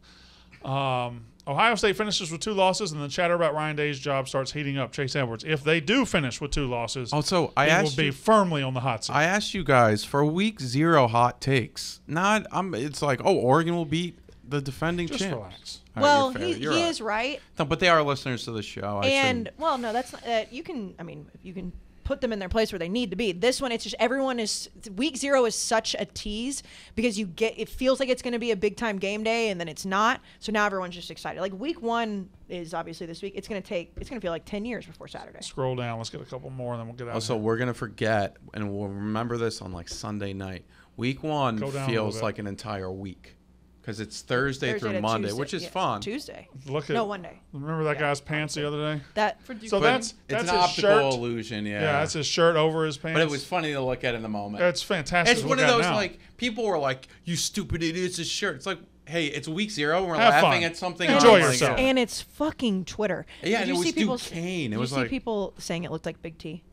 Ohio State finishes with 2 losses, and the chatter about Ryan Day's job starts heating up. Chase Edwards. If they do finish with 2 losses, Also, he will be firmly on the hot seat. I asked you guys for week 0 hot takes. It's like, Oregon will beat the defending Just champs. relax. All right, Well, you're fair. he You're right. is right. No, but they are listeners to the show. And well, no, that's not. You can. I mean, you can put them in their place where they need to be. This one, it's just everyone is. Week 0 is such a tease because it feels like it's going to be a big time game day, and then it's not. So now everyone's just excited. Like week 1 is obviously this week. It's going to feel like 10 years before Saturday. Scroll down. Let's get a couple more, and then we'll get out. Also, we're going to forget, and we'll remember this on like Sunday night. Week 1 Go down a feels little bit. like an entire week because it's Thursday through to Monday, Tuesday. which is Yeah, fun. Tuesday. Look at No, one day. Remember that Yeah, guy's pants the other day? That For Duke. So But that's it's an his optical shirt. illusion, Yeah, that's his shirt over his pants. But it was funny to look at in the moment. It's fantastic. It's to one look of at those now. like people were like, "You stupid idiot! It's his shirt." It's like, hey, it's week 0. And we're Have laughing fun. at something. Enjoy else. yourself. and it's fucking Twitter. Yeah, Did and you it was see people Duquesne. It did was you see like- people saying it looked like Big T?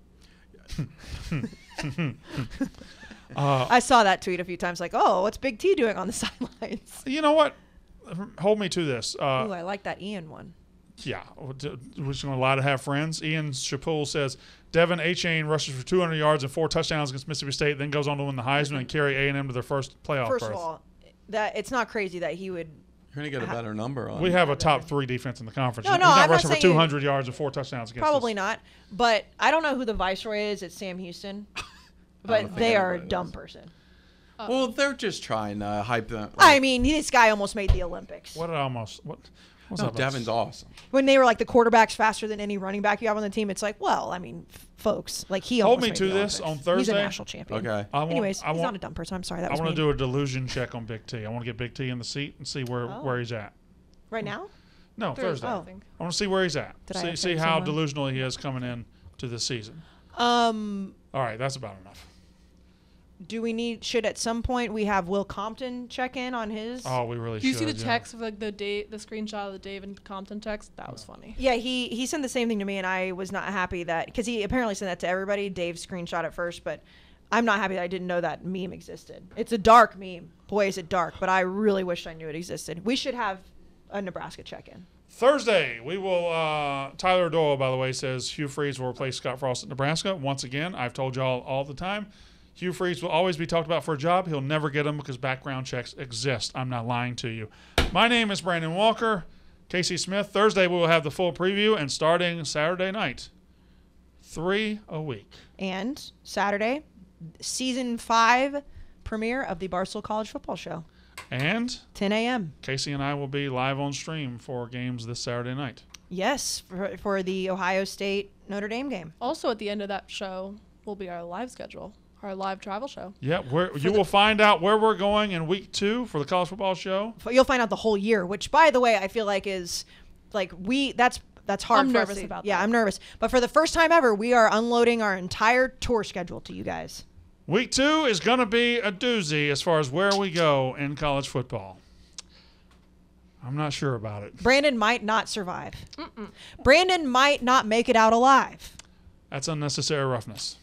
I saw that tweet a few times. Like, oh, what's Big T doing on the sidelines? You know what? Hold me to this. Ooh, I like that Ian one. Yeah, we're just going to lie to have friends. Ian Chapoul says Devin A-Chain rushes for 200 yards and 4 touchdowns against Mississippi State, then goes on to win the Heisman and carry A&M to their first playoff First berth. of all, that it's not crazy that he would. You're gonna get a better number on. We have a top 3 defense in the conference. No, He's no, not I'm not rushing for saying 200 yards and 4 touchdowns against Probably us. not. But I don't know who the viceroy is at Sam Houston. But think they are a anybody dumb does. person. Well, they're just trying to hype them. I mean, this guy almost made the Olympics. What did I almost? What? What's No, that about? Devin's awesome. When they were like the quarterback's faster than any running back you have on the team, it's like, well, I mean, folks, like he Hold almost me made to the this Olympics. on He's a Thursday. national champion. Okay. Anyways, he's not a dumb person. I'm sorry, that I was want mean. to do a delusion check on Big T. I want to get Big T in the seat and see where he's at. Right now? No, Thursday. Oh. I think. I want to see where he's at. Did I have See to how someone? delusional he is coming in to this season. All right, that's about enough. Should at some point we have Will Compton check in on his? Oh, we really Do you should. see the yeah. text of like the screenshot of the Dave and Compton text? That was funny. Yeah, he sent the same thing to me, and I was not happy that because he apparently sent that to everybody. Dave screenshot it first, but I'm not happy that I didn't know that meme existed. It's a dark meme. Boy, is it dark, but I really wish I knew it existed. We should have a Nebraska check-in. Thursday, we will. Tyler Doyle, by the way, says Hugh Freeze will replace Scott Frost at Nebraska. Once again, I've told y'all all the time, Hugh Freeze will always be talked about for a job. He'll never get them because background checks exist. I'm not lying to you. My name is Brandon Walker. Casey Smith. Thursday, we will have the full preview, and starting Saturday night, 3 a week. And Saturday, season 5 premiere of the Barstool College Football Show, And 10 a.m. Casey and I will be live on stream for games this Saturday night. Yes, for the Ohio State Notre Dame game. Also, at the end of that show will be our live schedule, our live travel show. Yeah, you will find out where we're going in week 2 for the college football show. You'll find out the whole year, which, by the way, I feel like is like that's hard. I'm for us nervous to- about Yeah, that. I'm nervous. But for the first time ever, we are unloading our entire tour schedule to you guys. Week 2 is going to be a doozy as far as where we go in college football. I'm not sure about it. Brandon might not survive. Brandon might not make it out alive. That's unnecessary roughness.